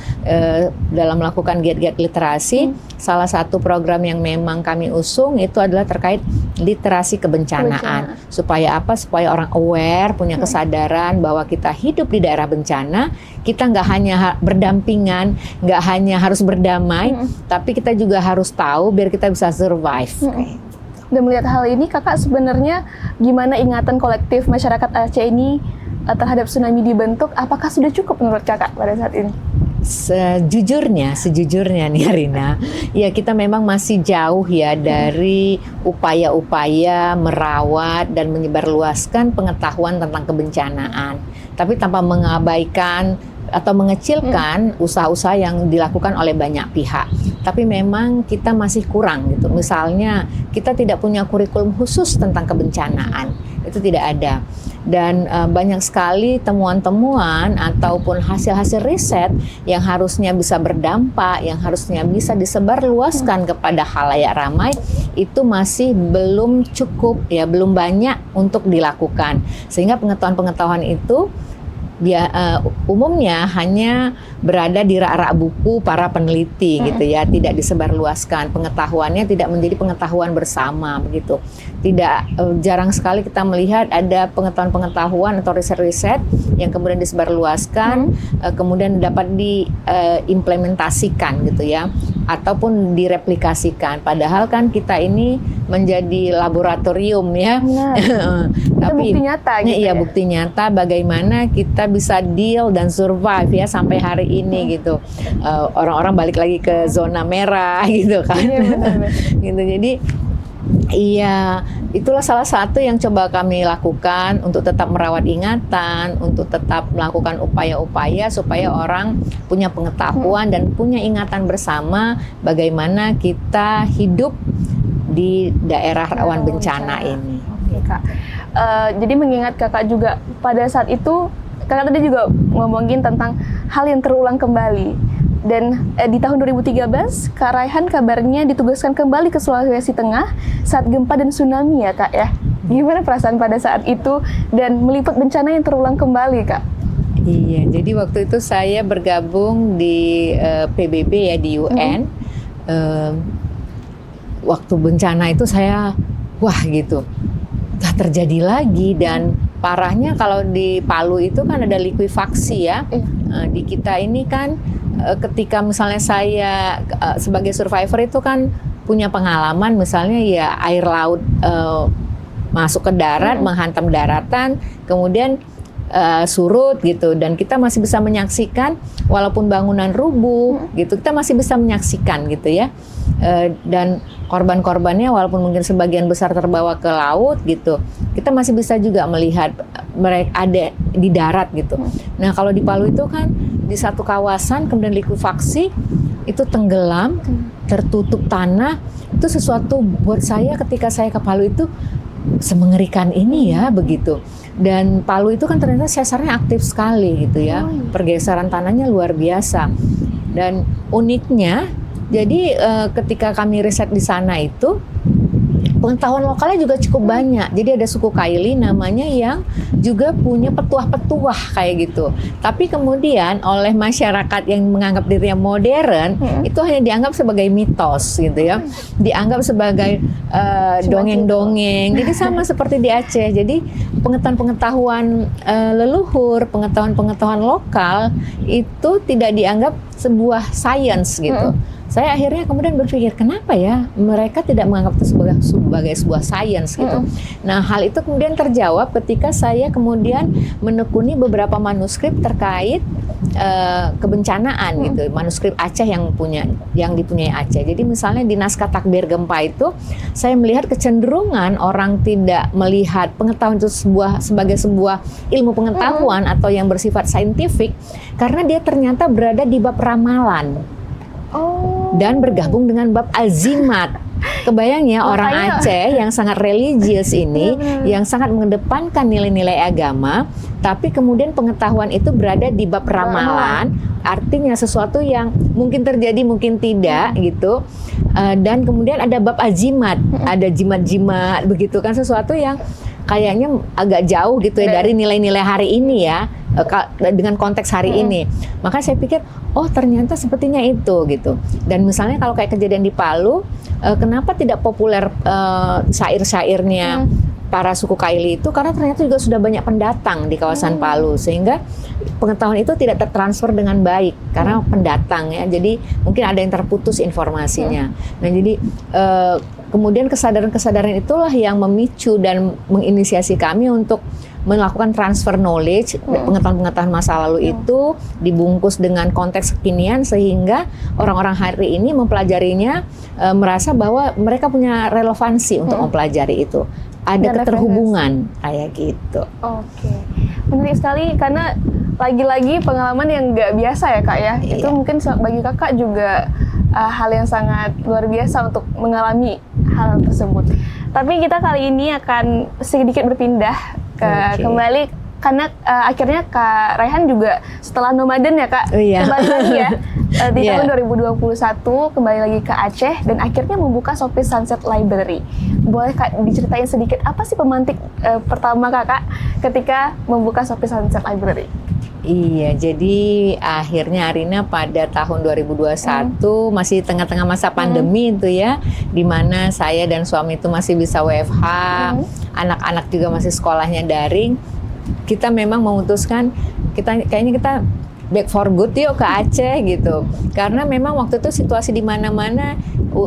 Speaker 2: dalam melakukan giat-giat literasi. Salah satu program yang memang kami usung itu adalah terkait literasi kebencanaan. Supaya apa? Supaya orang aware, punya kesadaran bahwa kita hidup di daerah bencana, kita nggak hanya berdampingan, nggak hanya harus berdamai, tapi kita juga harus tahu biar kita bisa survive.
Speaker 1: Dan melihat hal ini, kakak sebenarnya gimana ingatan kolektif masyarakat Aceh ini terhadap tsunami dibentuk? Apakah sudah cukup menurut kakak pada saat ini?
Speaker 2: Sejujurnya nih Arina, ya kita memang masih jauh ya dari upaya-upaya merawat dan menyebarluaskan pengetahuan tentang kebencanaan. Tapi tanpa mengabaikan atau mengecilkan usaha-usaha yang dilakukan oleh banyak pihak. Tapi memang kita masih kurang gitu. Misalnya kita tidak punya kurikulum khusus tentang kebencanaan, itu tidak ada. Dan banyak sekali temuan-temuan ataupun hasil-hasil riset yang harusnya bisa berdampak, yang harusnya bisa disebarluaskan kepada khalayak ramai, itu masih belum cukup ya, belum banyak untuk dilakukan. Sehingga pengetahuan-pengetahuan itu umumnya hanya berada di rak-rak buku para peneliti gitu ya, tidak disebarluaskan. Pengetahuannya tidak menjadi pengetahuan bersama begitu. Jarang sekali kita melihat ada pengetahuan-pengetahuan atau riset-riset yang kemudian disebarluaskan, kemudian dapat diimplementasikan gitu ya, ataupun direplikasikan. Padahal kan kita ini menjadi laboratorium ya.
Speaker 1: Tapi bukti nyata gitu.
Speaker 2: Iya, bukti nyata bagaimana kita bisa deal dan survive ya sampai hari ini gitu. Orang-orang balik lagi ke zona merah gitu kan.
Speaker 1: Iya, benar.
Speaker 2: Gitu. Jadi Iya, itulah salah satu yang coba kami lakukan untuk tetap merawat ingatan, untuk tetap melakukan upaya-upaya supaya orang punya pengetahuan dan punya ingatan bersama bagaimana kita hidup di daerah rawan bencana ini.
Speaker 1: Oke Kak, jadi mengingat Kakak juga pada saat itu, Kakak tadi juga ngomongin tentang hal yang terulang kembali. Dan di tahun 2013, Kak Raihan kabarnya ditugaskan kembali ke Sulawesi Tengah saat gempa dan tsunami ya Kak ya. Gimana perasaan pada saat itu dan meliput bencana yang terulang kembali Kak?
Speaker 2: Iya, jadi waktu itu saya bergabung di PBB ya, di UN. Waktu bencana itu saya, wah gitu, tak terjadi lagi. Dan parahnya kalau di Palu itu kan ada likuifaksi ya. Di kita ini kan ketika misalnya saya sebagai survivor itu kan punya pengalaman misalnya ya air laut masuk ke darat, menghantam daratan, kemudian surut gitu, dan kita masih bisa menyaksikan walaupun bangunan rubuh gitu, kita masih bisa menyaksikan gitu ya. Dan korban-korbannya walaupun mungkin sebagian besar terbawa ke laut gitu, kita masih bisa juga melihat mereka ada di darat gitu. Nah kalau di Palu itu kan di satu kawasan kemudian likuifaksi itu tenggelam, tertutup tanah. Itu sesuatu buat saya ketika saya ke Palu itu semengerikan ini ya begitu. Dan Palu itu kan ternyata sesarnya aktif sekali gitu ya, pergeseran tanahnya luar biasa. Dan uniknya, jadi ketika kami riset di sana itu pengetahuan lokalnya juga cukup banyak. Jadi ada suku Kaili namanya yang juga punya petuah-petuah kayak gitu. Tapi kemudian oleh masyarakat yang menganggap dirinya modern, itu hanya dianggap sebagai mitos gitu ya. Dianggap sebagai dongeng-dongeng. Jadi sama seperti di Aceh. Jadi pengetahuan-pengetahuan leluhur, pengetahuan-pengetahuan lokal itu tidak dianggap sebuah sains gitu. Saya akhirnya kemudian berpikir, kenapa ya mereka tidak menganggap itu sebagai sebuah sains gitu. Nah, hal itu kemudian terjawab ketika saya kemudian menekuni beberapa manuskrip terkait kebencanaan gitu, manuskrip Aceh yang dipunyai Aceh. Jadi misalnya di naskah takbir gempa itu, saya melihat kecenderungan orang tidak melihat pengetahuan itu sebagai sebuah ilmu pengetahuan atau yang bersifat saintifik, karena dia ternyata berada di bab ramalan. Dan bergabung dengan bab azimat. Kebayang ya orang Aceh yang sangat religius ini, yang sangat mengedepankan nilai-nilai agama, tapi kemudian pengetahuan itu berada di bab ramalan, artinya sesuatu yang mungkin terjadi, mungkin tidak gitu. Dan kemudian ada bab azimat, ada jimat-jimat begitu kan, sesuatu yang kayaknya agak jauh gitu ya dari nilai-nilai hari ini ya, dengan konteks hari ini. Maka saya pikir, oh ternyata sepertinya itu gitu. Dan misalnya kalau kayak kejadian di Palu, kenapa tidak populer syair-syairnya para suku Kaili itu, karena ternyata juga sudah banyak pendatang di kawasan Palu, sehingga pengetahuan itu tidak tertransfer dengan baik karena pendatang ya. Jadi mungkin ada yang terputus informasinya. Nah jadi kemudian kesadaran-kesadaran itulah yang memicu dan menginisiasi kami untuk melakukan transfer knowledge, pengetahuan-pengetahuan masa lalu itu dibungkus dengan konteks kekinian, sehingga orang-orang hari ini mempelajarinya merasa bahwa mereka punya relevansi untuk mempelajari itu. Ada keterhubungan kayak gitu.
Speaker 1: Oke, menarik sekali karena lagi-lagi pengalaman yang nggak biasa ya Kak ya. Itu mungkin bagi Kakak juga hal yang sangat luar biasa untuk mengalami hal tersebut. Tapi kita kali ini akan sedikit berpindah kembali karena akhirnya Kak Raihan juga setelah nomaden ya Kak, kembali lagi ya di tahun 2021 kembali lagi ke Aceh dan akhirnya membuka Sofi Sunset Library. Boleh Kak diceritain sedikit apa sih pemantik pertama Kakak ketika membuka Sofi Sunset Library?
Speaker 2: Iya, jadi akhirnya Arina pada tahun 2021 masih tengah-tengah masa pandemi itu ya, di mana saya dan suami itu masih bisa WFH, anak-anak juga masih sekolahnya daring. Kita memang memutuskan kayaknya kita back for good yuk ke Aceh gitu. Karena memang waktu itu situasi di mana-mana,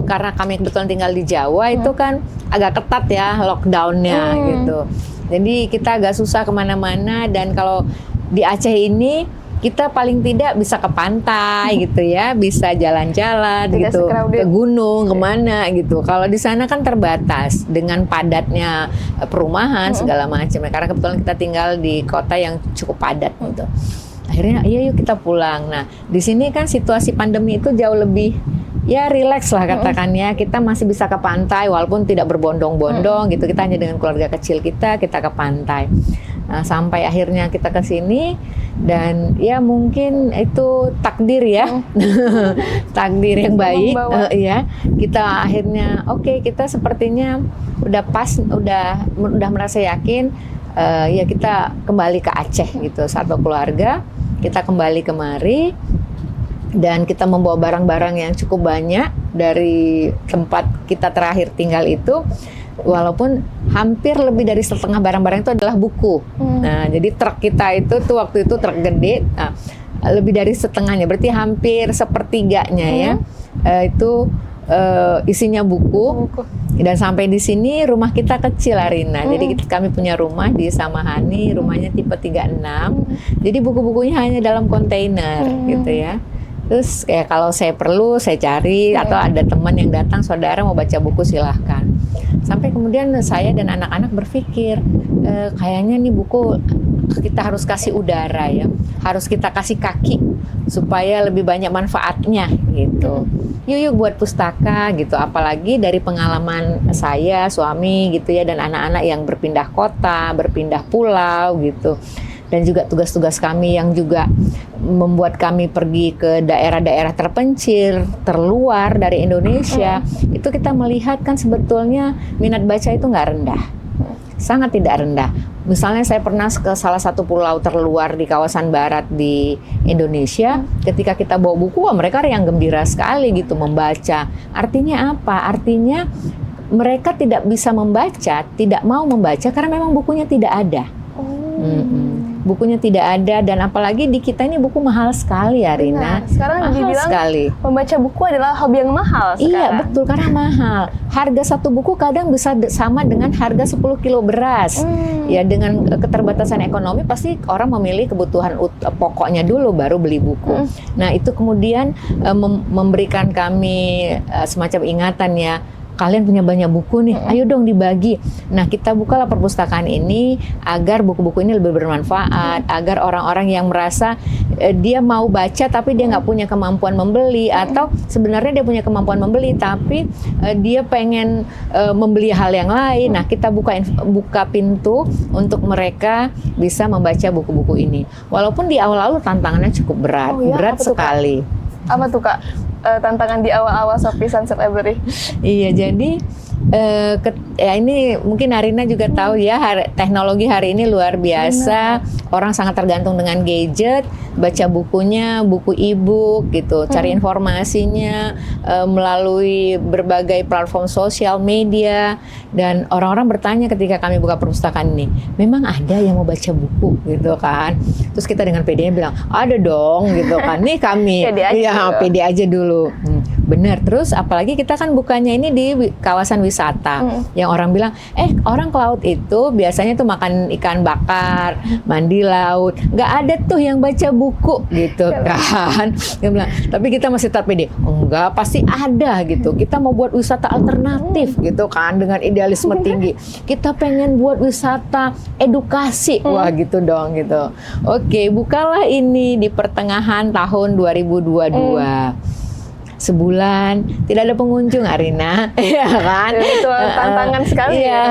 Speaker 2: karena kami kebetulan tinggal di Jawa itu kan agak ketat ya lockdownnya gitu. Jadi kita agak susah kemana-mana, dan kalau di Aceh ini kita paling tidak bisa ke pantai gitu ya, bisa jalan-jalan
Speaker 1: Tidak
Speaker 2: gitu,
Speaker 1: se-crowded.
Speaker 2: ke gunung kemana gitu. Kalau di sana kan terbatas dengan padatnya perumahan segala macam. Karena kebetulan kita tinggal di kota yang cukup padat gitu. Akhirnya iya yuk kita pulang. Nah di sini kan situasi pandemi itu jauh lebih ya rileks lah katakannya. Kita masih bisa ke pantai walaupun tidak berbondong-bondong gitu. Kita hanya dengan keluarga kecil kita ke pantai. Nah, sampai akhirnya kita ke sini dan ya mungkin itu takdir ya. Takdir yang baik. Ya. Kita akhirnya oke, kita sepertinya udah pas, udah merasa yakin ya kita kembali ke Aceh gitu. Satu keluarga kita kembali kemari. Dan kita membawa barang-barang yang cukup banyak dari tempat kita terakhir tinggal itu, walaupun hampir lebih dari setengah barang-barang itu adalah buku. Nah, jadi truk kita itu tuh waktu itu truk gede, nah, lebih dari setengahnya, berarti hampir sepertiganya ya, itu isinya buku. Dan sampai di sini rumah kita kecil, Arina. Jadi kami punya rumah di Samahani, rumahnya tipe 36. Jadi buku-bukunya hanya dalam kontainer gitu ya. Terus kayak kalau saya perlu saya cari atau ada teman yang datang, saudara mau baca buku silahkan. Sampai kemudian saya dan anak-anak berpikir kayaknya nih buku kita harus kasih udara ya, harus kita kasih kaki supaya lebih banyak manfaatnya gitu. Yuk buat pustaka gitu, apalagi dari pengalaman saya, suami gitu ya, dan anak-anak yang berpindah kota, berpindah pulau gitu. Dan juga tugas-tugas kami yang juga membuat kami pergi ke daerah-daerah terpencil, terluar dari Indonesia. Itu kita melihat kan sebetulnya minat baca itu nggak rendah. Sangat tidak rendah. Misalnya saya pernah ke salah satu pulau terluar di kawasan barat di Indonesia. Ketika kita bawa buku, mereka yang gembira sekali gitu membaca. Artinya apa? Artinya mereka tidak bisa membaca, tidak mau membaca karena memang bukunya tidak ada. Bukunya tidak ada, dan apalagi di kita ini buku mahal sekali ya, Rina.
Speaker 1: Nah, sekarang
Speaker 2: mahal
Speaker 1: dibilang
Speaker 2: sekali.
Speaker 1: Membaca buku adalah hobi yang mahal sekarang.
Speaker 2: Iya betul, karena mahal. Harga satu buku kadang bisa sama dengan harga 10 kilo beras. Ya dengan keterbatasan ekonomi pasti orang memilih kebutuhan pokoknya dulu baru beli buku. Nah itu kemudian memberikan kami semacam ingatan ya. Kalian punya banyak buku nih, ayo dong dibagi. Nah kita bukalah perpustakaan ini agar buku-buku ini lebih bermanfaat, agar orang-orang yang merasa dia mau baca tapi dia nggak punya kemampuan membeli, atau sebenarnya dia punya kemampuan membeli tapi dia pengen membeli hal yang lain. Nah kita buka pintu untuk mereka bisa membaca buku-buku ini. Walaupun di awal-awal tantangannya cukup berat, berat sekali.
Speaker 1: Apa tuh Kak? Tantangan di awal-awal Shopee Sunset Library.
Speaker 2: Iya, jadi ya ini mungkin Arina juga tahu ya, teknologi hari ini luar biasa. Orang sangat tergantung dengan gadget, baca bukunya, buku e-book gitu, cari informasinya melalui berbagai platform sosial media. Dan orang-orang bertanya ketika kami buka perpustakaan ini, memang ada yang mau baca buku gitu kan? Terus kita dengan PD-nya bilang, ada dong gitu kan. Nih kami, pede aja dulu. Benar. Terus apalagi kita kan bukanya ini di kawasan wisata, yang orang bilang, orang ke laut itu biasanya tuh makan ikan bakar, mandi laut, nggak ada tuh yang baca buku gitu kan. Dia bilang, tapi kita masih tetap pede, enggak, pasti ada gitu. Kita mau buat wisata alternatif gitu kan, dengan idealisme tinggi. Kita pengen buat wisata edukasi, wah gitu dong gitu. Oke, bukalah ini di pertengahan tahun 2022. Sebulan tidak ada pengunjung, Arina, ya kan?
Speaker 1: Itu tantangan sekali.
Speaker 2: Iya,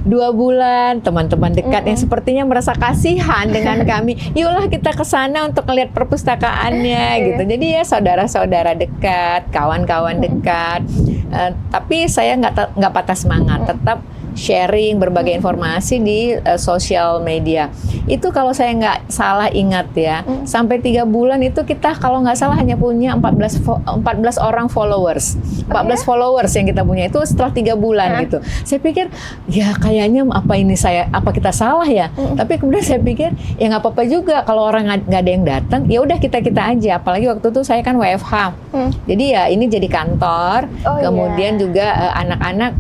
Speaker 2: 2 bulan teman-teman dekat yang sepertinya merasa kasihan dengan kami, yuklah kita ke sana untuk melihat perpustakaannya gitu. Jadi ya saudara-saudara dekat, kawan-kawan dekat. Tapi saya nggak patah semangat, tetap sharing berbagai informasi di sosial media. Itu kalau saya nggak salah ingat ya, sampai 3 bulan itu kita kalau nggak salah hanya punya 14 orang followers. 14 followers yang kita punya itu setelah 3 bulan gitu. Saya pikir ya kayaknya apa kita salah ya. Tapi kemudian saya pikir ya nggak apa-apa juga kalau orang nggak ada yang datang, ya udah kita aja. Apalagi waktu itu saya kan WFH. Jadi ya ini jadi kantor. Kemudian juga anak-anak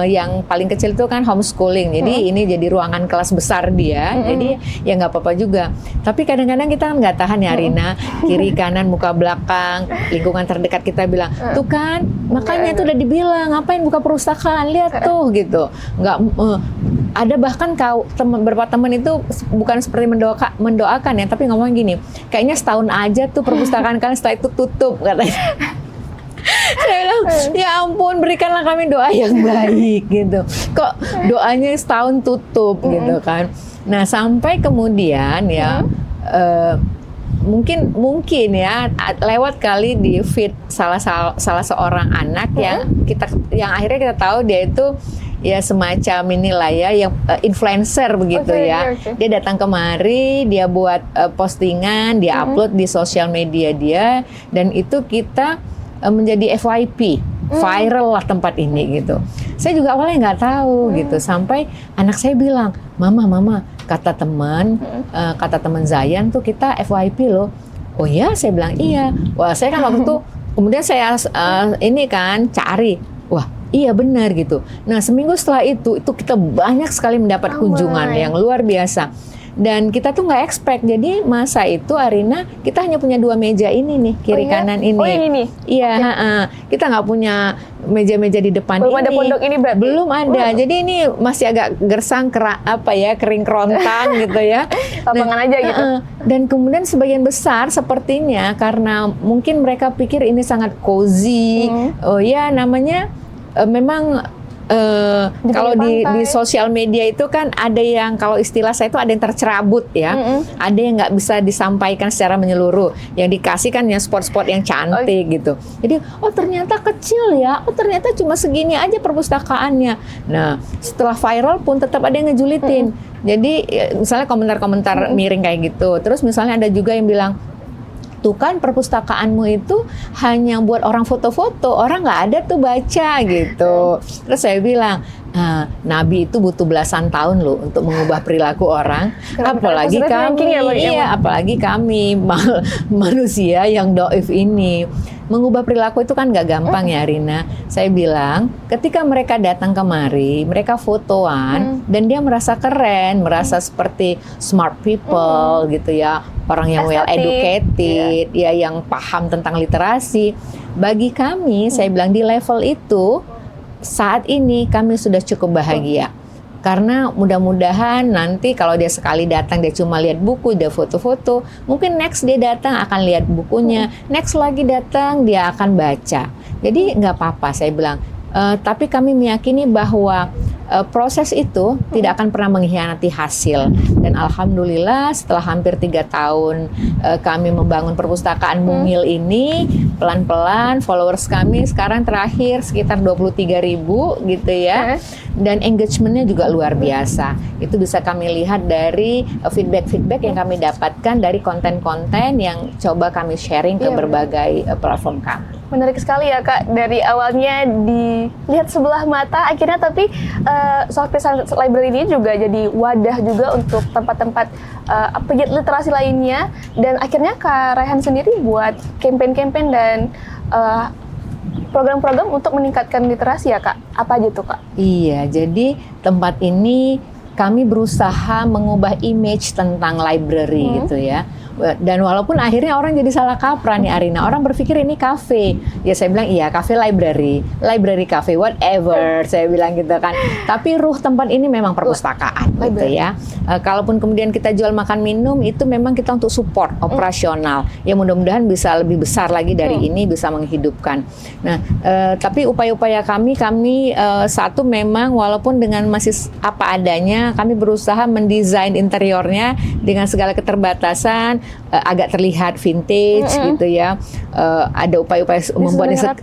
Speaker 2: yang paling kecil itu kan homeschooling, jadi ini jadi ruangan kelas besar dia, jadi ya nggak apa-apa juga. Tapi kadang-kadang kita kan nggak tahan ya Rina, kiri kanan muka belakang, lingkungan terdekat kita bilang, tuh kan makanya itu udah dibilang ngapain buka perpustakaan, lihat tuh gitu. Nggak ada bahkan beberapa teman itu bukan seperti mendoakan ya, tapi ngomong gini, kayaknya setahun aja tuh perpustakaan kalian, setelah itu tutup katanya. Saya bilang, ya ampun, berikanlah kami doa yang baik gitu. Kok doanya setahun tutup gitu kan. Nah sampai kemudian ya mungkin ya lewat kali di feed salah seorang anak yang akhirnya kita tahu dia itu ya semacam inilah ya yang influencer begitu ya. Dia datang kemari, dia buat postingan, dia upload di sosial media dia, dan itu kita menjadi FYP, viral lah tempat ini gitu. Saya juga awalnya nggak tahu gitu, sampai anak saya bilang, mama, kata teman Zayan tuh kita FYP loh. Oh ya, saya bilang iya. Wah, saya kan waktu itu, kemudian saya ini kan cari, wah iya benar gitu. Nah seminggu setelah itu kita banyak sekali mendapat kunjungan yang luar biasa. Dan kita tuh nggak expect. Jadi masa itu Arina kita hanya punya 2 meja ini nih, kiri kanan ini.
Speaker 1: Oh yang ini?
Speaker 2: Iya, kita nggak punya meja-meja di depan
Speaker 1: belum
Speaker 2: ini.
Speaker 1: Belum ada pondok ini berarti?
Speaker 2: Belum ada. Jadi ini masih agak gersang, kering kerontang gitu ya.
Speaker 1: Lapangan aja gitu.
Speaker 2: Dan kemudian sebagian besar sepertinya karena mungkin mereka pikir ini sangat cozy. Oh ya namanya memang kalau di sosial media itu kan ada yang, kalau istilah saya itu ada yang tercerabut ya, ada yang nggak bisa disampaikan secara menyeluruh, yang dikasih kan yang spot-spot yang cantik gitu. Jadi ternyata kecil ya, ternyata cuma segini aja perpustakaannya. Nah setelah viral pun tetap ada yang ngejulitin. Jadi misalnya komentar-komentar miring kayak gitu. Terus misalnya ada juga yang bilang, tuh kan perpustakaanmu itu hanya buat orang foto-foto, orang nggak ada tuh baca gitu. Terus saya bilang, Nabi itu butuh belasan tahun loh untuk mengubah perilaku orang, apalagi kami, apalagi kami manusia yang doif ini. Mengubah perilaku itu kan nggak gampang ya Rina. Saya bilang ketika mereka datang kemari, mereka fotoan dan dia merasa keren, merasa seperti smart people gitu ya, orang yang well educated, ya yang paham tentang literasi. Bagi kami, saya bilang di level itu saat ini kami sudah cukup bahagia. Karena mudah-mudahan nanti kalau dia sekali datang dia cuma lihat buku, dia foto-foto, mungkin next dia datang akan lihat bukunya, next lagi datang dia akan baca. Jadi nggak apa-apa saya bilang. Tapi kami meyakini bahwa proses itu tidak akan pernah mengkhianati hasil. Dan alhamdulillah setelah hampir 3 tahun kami membangun perpustakaan Mungil ini, pelan-pelan followers kami sekarang terakhir sekitar 23.000 gitu ya. Dan engagementnya juga luar biasa. Itu bisa kami lihat dari feedback yang kami dapatkan dari konten-konten yang coba kami sharing ke berbagai platform kami.
Speaker 1: Menarik sekali ya Kak, dari awalnya dilihat sebelah mata, akhirnya tapi Softpiece Library ini juga jadi wadah juga untuk tempat-tempat pegiat literasi lainnya, dan akhirnya Kak Raihan sendiri buat campaign-campaign dan program-program untuk meningkatkan literasi ya Kak. Apa aja tuh Kak?
Speaker 2: Iya, jadi tempat ini kami berusaha mengubah image tentang library gitu ya. Dan walaupun akhirnya orang jadi salah kaprah nih Arina, orang berpikir ini kafe. Ya saya bilang iya, kafe library cafe, whatever, saya bilang gitu kan. Tapi ruh tempat ini memang perpustakaan gitu ya. Kalaupun kemudian kita jual makan minum, itu memang kita untuk support operasional. Ya mudah-mudahan bisa lebih besar lagi dari ini, bisa menghidupkan. Nah, tapi upaya-upaya kami satu memang walaupun dengan masih apa adanya, kami berusaha mendesain interiornya dengan segala keterbatasan, agak terlihat vintage gitu ya. Ada upaya-upaya membuatnya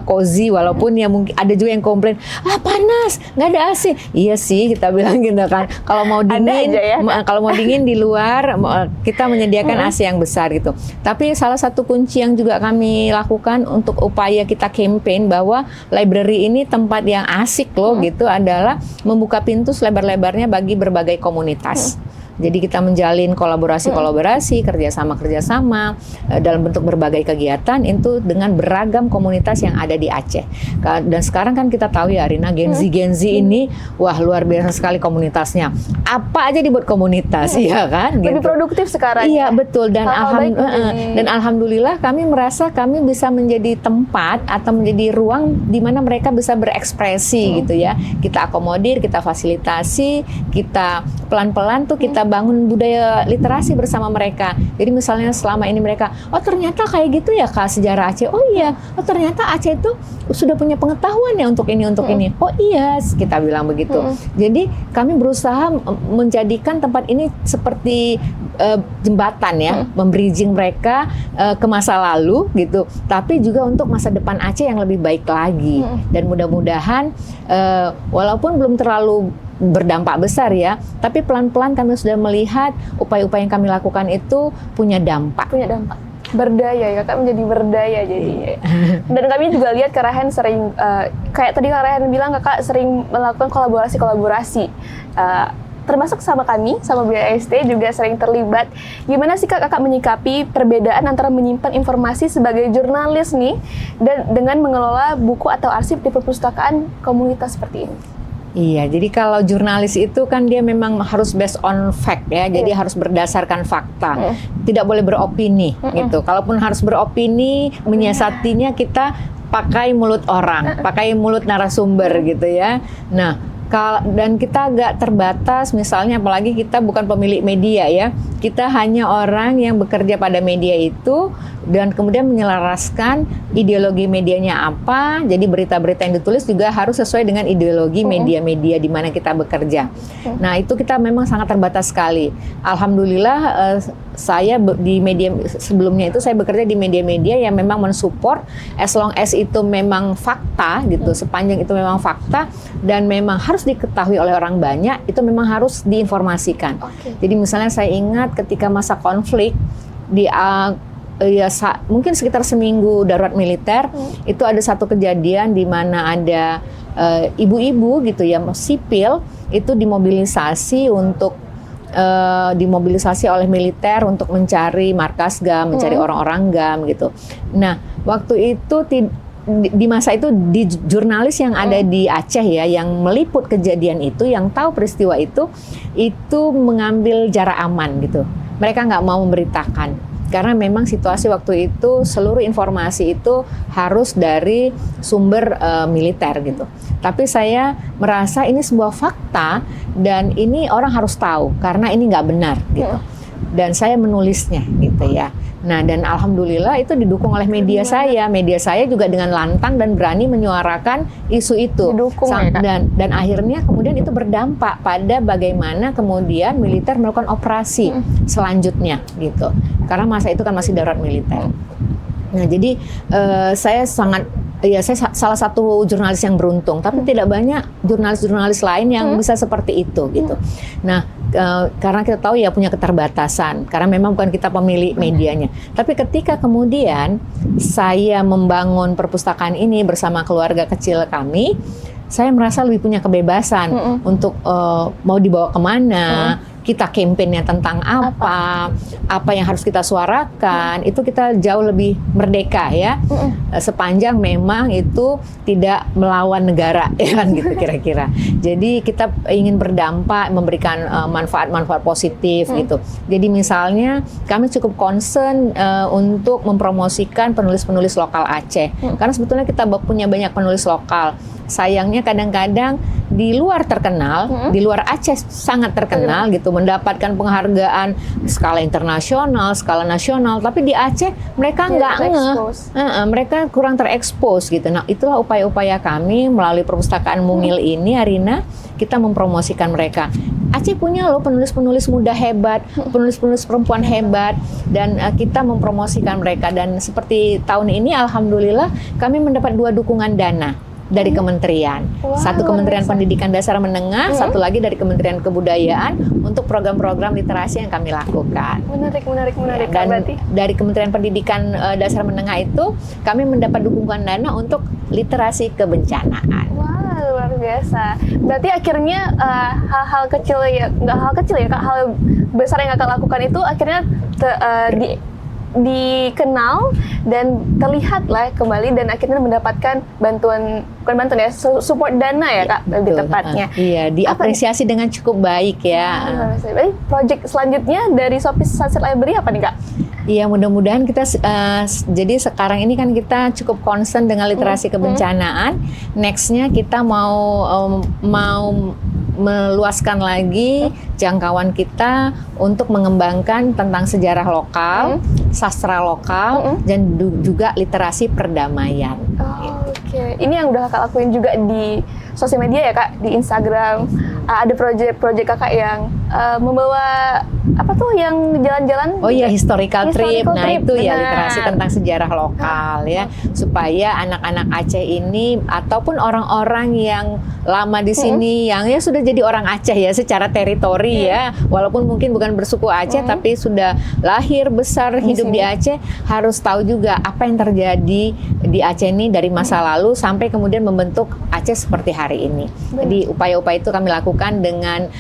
Speaker 2: cozy, walaupun ya mungkin ada juga yang komplain, panas, nggak ada AC. Iya sih, kita bilang gitu kan. Kalau mau dingin, kalau mau dingin di luar, kita menyediakan AC yang besar gitu. Tapi salah satu kunci yang juga kami lakukan untuk upaya kita campaign bahwa library ini tempat yang asik loh gitu adalah membuka pintu selebar-lebarnya bagi berbagai komunitas. Jadi kita menjalin kolaborasi kerjasama dalam bentuk berbagai kegiatan itu dengan beragam komunitas yang ada di Aceh. Dan sekarang kan kita tahu ya Arina, Gen Z ini wah luar biasa sekali komunitasnya. Apa aja dibuat komunitas, ya kan?
Speaker 1: Lebih
Speaker 2: Gitu.
Speaker 1: produktif sekarang.
Speaker 2: Iya betul, dan
Speaker 1: Hal-hal
Speaker 2: alhamdulillah kami merasa kami bisa menjadi tempat atau menjadi ruang di mana mereka bisa berekspresi gitu ya. Kita akomodir, kita fasilitasi, kita pelan-pelan tuh kita bangun budaya literasi bersama mereka. Jadi misalnya selama ini mereka, oh ternyata kayak gitu ya Kak sejarah Aceh. Oh iya, oh ternyata Aceh itu sudah punya pengetahuan ya untuk ini. Oh iya, kita bilang begitu. Jadi kami berusaha menjadikan tempat ini seperti jembatan ya, membridging mereka ke masa lalu gitu, tapi juga untuk masa depan Aceh yang lebih baik lagi. Dan mudah-mudahan walaupun belum terlalu berdampak besar ya, tapi pelan-pelan kami sudah melihat upaya-upaya yang kami lakukan itu punya dampak.
Speaker 1: Berdaya ya, Kak, menjadi berdaya jadinya. Dan kami juga lihat Kak Rahen sering kayak tadi Kak Rahen bilang Kakak sering melakukan kolaborasi termasuk sama kami, sama BAST juga sering terlibat. Gimana sih Kakak menyikapi perbedaan antara menyimpan informasi sebagai jurnalis nih dan dengan mengelola buku atau arsip di perpustakaan komunitas seperti ini?
Speaker 2: Iya, jadi kalau jurnalis itu kan dia memang harus based on fact ya, jadi harus berdasarkan fakta, tidak boleh beropini gitu. Kalaupun harus beropini, menyiasatinya kita pakai mulut orang, pakai mulut narasumber gitu ya. Nah, dan kita agak terbatas, misalnya apalagi kita bukan pemilik media ya, kita hanya orang yang bekerja pada media itu dan kemudian menyelaraskan ideologi medianya apa. Jadi berita-berita yang ditulis juga harus sesuai dengan ideologi media-media di mana kita bekerja. Nah itu kita memang sangat terbatas sekali. Alhamdulillah saya di media sebelumnya itu saya bekerja di media-media yang memang mensupport as long as itu memang fakta gitu, sepanjang itu memang fakta dan memang harus diketahui oleh orang banyak, itu memang harus diinformasikan. Jadi misalnya saya ingat ketika masa konflik di mungkin sekitar seminggu darurat militer, itu ada satu kejadian di mana ada ibu-ibu gitu ya, sipil itu dimobilisasi oleh militer untuk mencari markas GAM, mencari orang-orang GAM gitu. Nah, waktu itu di masa itu di jurnalis yang ada di Aceh ya, yang meliput kejadian itu, yang tahu peristiwa itu mengambil jarak aman gitu. Mereka nggak mau memberitakan. Karena memang situasi waktu itu seluruh informasi itu harus dari sumber militer gitu. Tapi saya merasa ini sebuah fakta dan ini orang harus tahu karena ini nggak benar gitu. Dan saya menulisnya gitu ya. Nah dan alhamdulillah itu didukung oleh media saya. Media saya juga dengan lantang dan berani menyuarakan isu itu. Dan akhirnya kemudian itu berdampak pada bagaimana kemudian militer melakukan operasi selanjutnya gitu. Karena masa itu kan masih darurat militer. Nah jadi saya salah satu jurnalis yang beruntung, tapi tidak banyak jurnalis-jurnalis lain yang bisa seperti itu gitu. Nah karena kita tahu ya punya keterbatasan, karena memang bukan kita pemilik medianya. Tapi ketika kemudian saya membangun perpustakaan ini bersama keluarga kecil kami, saya merasa lebih punya kebebasan untuk mau dibawa kemana. Kita kampanye tentang apa yang harus kita suarakan, itu kita jauh lebih merdeka ya, sepanjang memang itu tidak melawan negara ya kan gitu kira-kira. Jadi kita ingin berdampak, memberikan manfaat-manfaat positif gitu. Jadi misalnya kami cukup concern untuk mempromosikan penulis-penulis lokal Aceh, karena sebetulnya kita punya banyak penulis lokal. Sayangnya kadang-kadang di luar terkenal, di luar Aceh sangat terkenal gitu, mendapatkan penghargaan skala internasional, skala nasional, tapi di Aceh mereka mereka kurang terekspos gitu. Nah itulah upaya-upaya kami melalui perpustakaan Mungil ini, Arina, kita mempromosikan mereka. Aceh punya loh penulis-penulis muda hebat, penulis-penulis perempuan hebat, dan kita mempromosikan mereka. Dan seperti tahun ini alhamdulillah kami mendapat 2 dukungan dana dari kementerian. Satu Kementerian Pendidikan Dasar Menengah, satu lagi dari Kementerian Kebudayaan untuk program-program literasi yang kami lakukan.
Speaker 1: Menarik.
Speaker 2: Dan dari Kementerian Pendidikan Dasar Menengah itu kami mendapat dukungan dana untuk literasi kebencanaan.
Speaker 1: Wah, luar biasa. biasa. Berarti akhirnya hal-hal kecil ya, nggak hal kecil ya Kak, hal besar yang Kakak lakukan itu akhirnya dikenal dan terlihat lah kembali dan akhirnya mendapatkan bukan bantuan ya, support dana ya Kak, lebih tepatnya.
Speaker 2: Iya, diapresiasi dengan cukup baik ya.
Speaker 1: Berarti project selanjutnya dari Shopee Sunset Library apa nih Kak?
Speaker 2: Iya, mudah-mudahan kita jadi sekarang ini kan kita cukup concern dengan literasi kebencanaan. Nextnya kita mau meluaskan lagi jangkauan kita untuk mengembangkan tentang sejarah lokal, sastra lokal, dan juga literasi perdamaian.
Speaker 1: Oke. Ini yang udah Kakak lakuin juga di sosial media ya Kak, di Instagram. Ada project Kakak yang membawa apa tuh yang jalan-jalan?
Speaker 2: Oh iya, historical trip. Nah,
Speaker 1: trip.
Speaker 2: itu ya literasi tentang sejarah lokal ya, supaya anak-anak Aceh ini ataupun orang-orang yang lama di sini yang ya sudah jadi orang Aceh ya secara teritori ya, walaupun mungkin bukan bersuku Aceh tapi sudah lahir besar hidup di Aceh, harus tahu juga apa yang terjadi di Aceh ini dari masa lalu sampai kemudian membentuk Aceh seperti hari ini. Jadi upaya-upaya itu kami lakukan dengan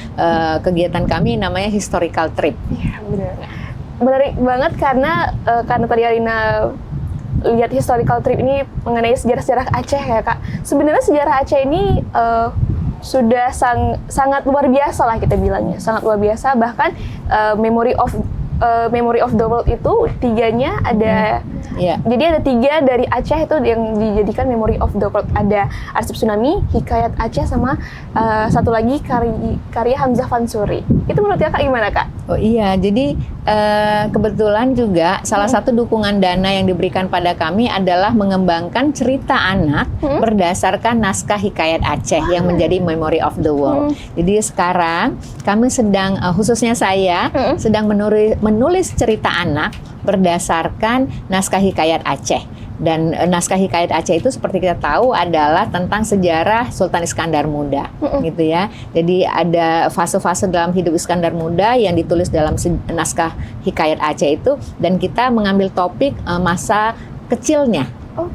Speaker 2: kegiatan kami namanya historical trip.
Speaker 1: Iya, benar. Menarik banget karena tadi Arina lihat historical trip ini mengenai sejarah-sejarah Aceh ya Kak. Sebenarnya sejarah Aceh ini sudah sangat luar biasa lah kita bilangnya, sangat luar biasa. Bahkan memory of the world itu 3-nya ada. Jadi ada 3 dari Aceh itu yang dijadikan memory of the world. Ada Arsip Tsunami, Hikayat Aceh, sama satu lagi karya Hamzah Fansuri. Itu menurut Kakak gimana Kak?
Speaker 2: Oh iya, jadi kebetulan juga salah satu dukungan dana yang diberikan pada kami adalah mengembangkan cerita anak berdasarkan naskah Hikayat Aceh yang menjadi memory of the world. Jadi sekarang kami sedang, khususnya saya, sedang menulis cerita anak berdasarkan naskah Hikayat Aceh. Dan naskah Hikayat Aceh itu seperti kita tahu adalah tentang sejarah Sultan Iskandar Muda, gitu ya. Jadi ada fase-fase dalam hidup Iskandar Muda yang ditulis dalam naskah Hikayat Aceh itu, dan kita mengambil topik masa kecilnya.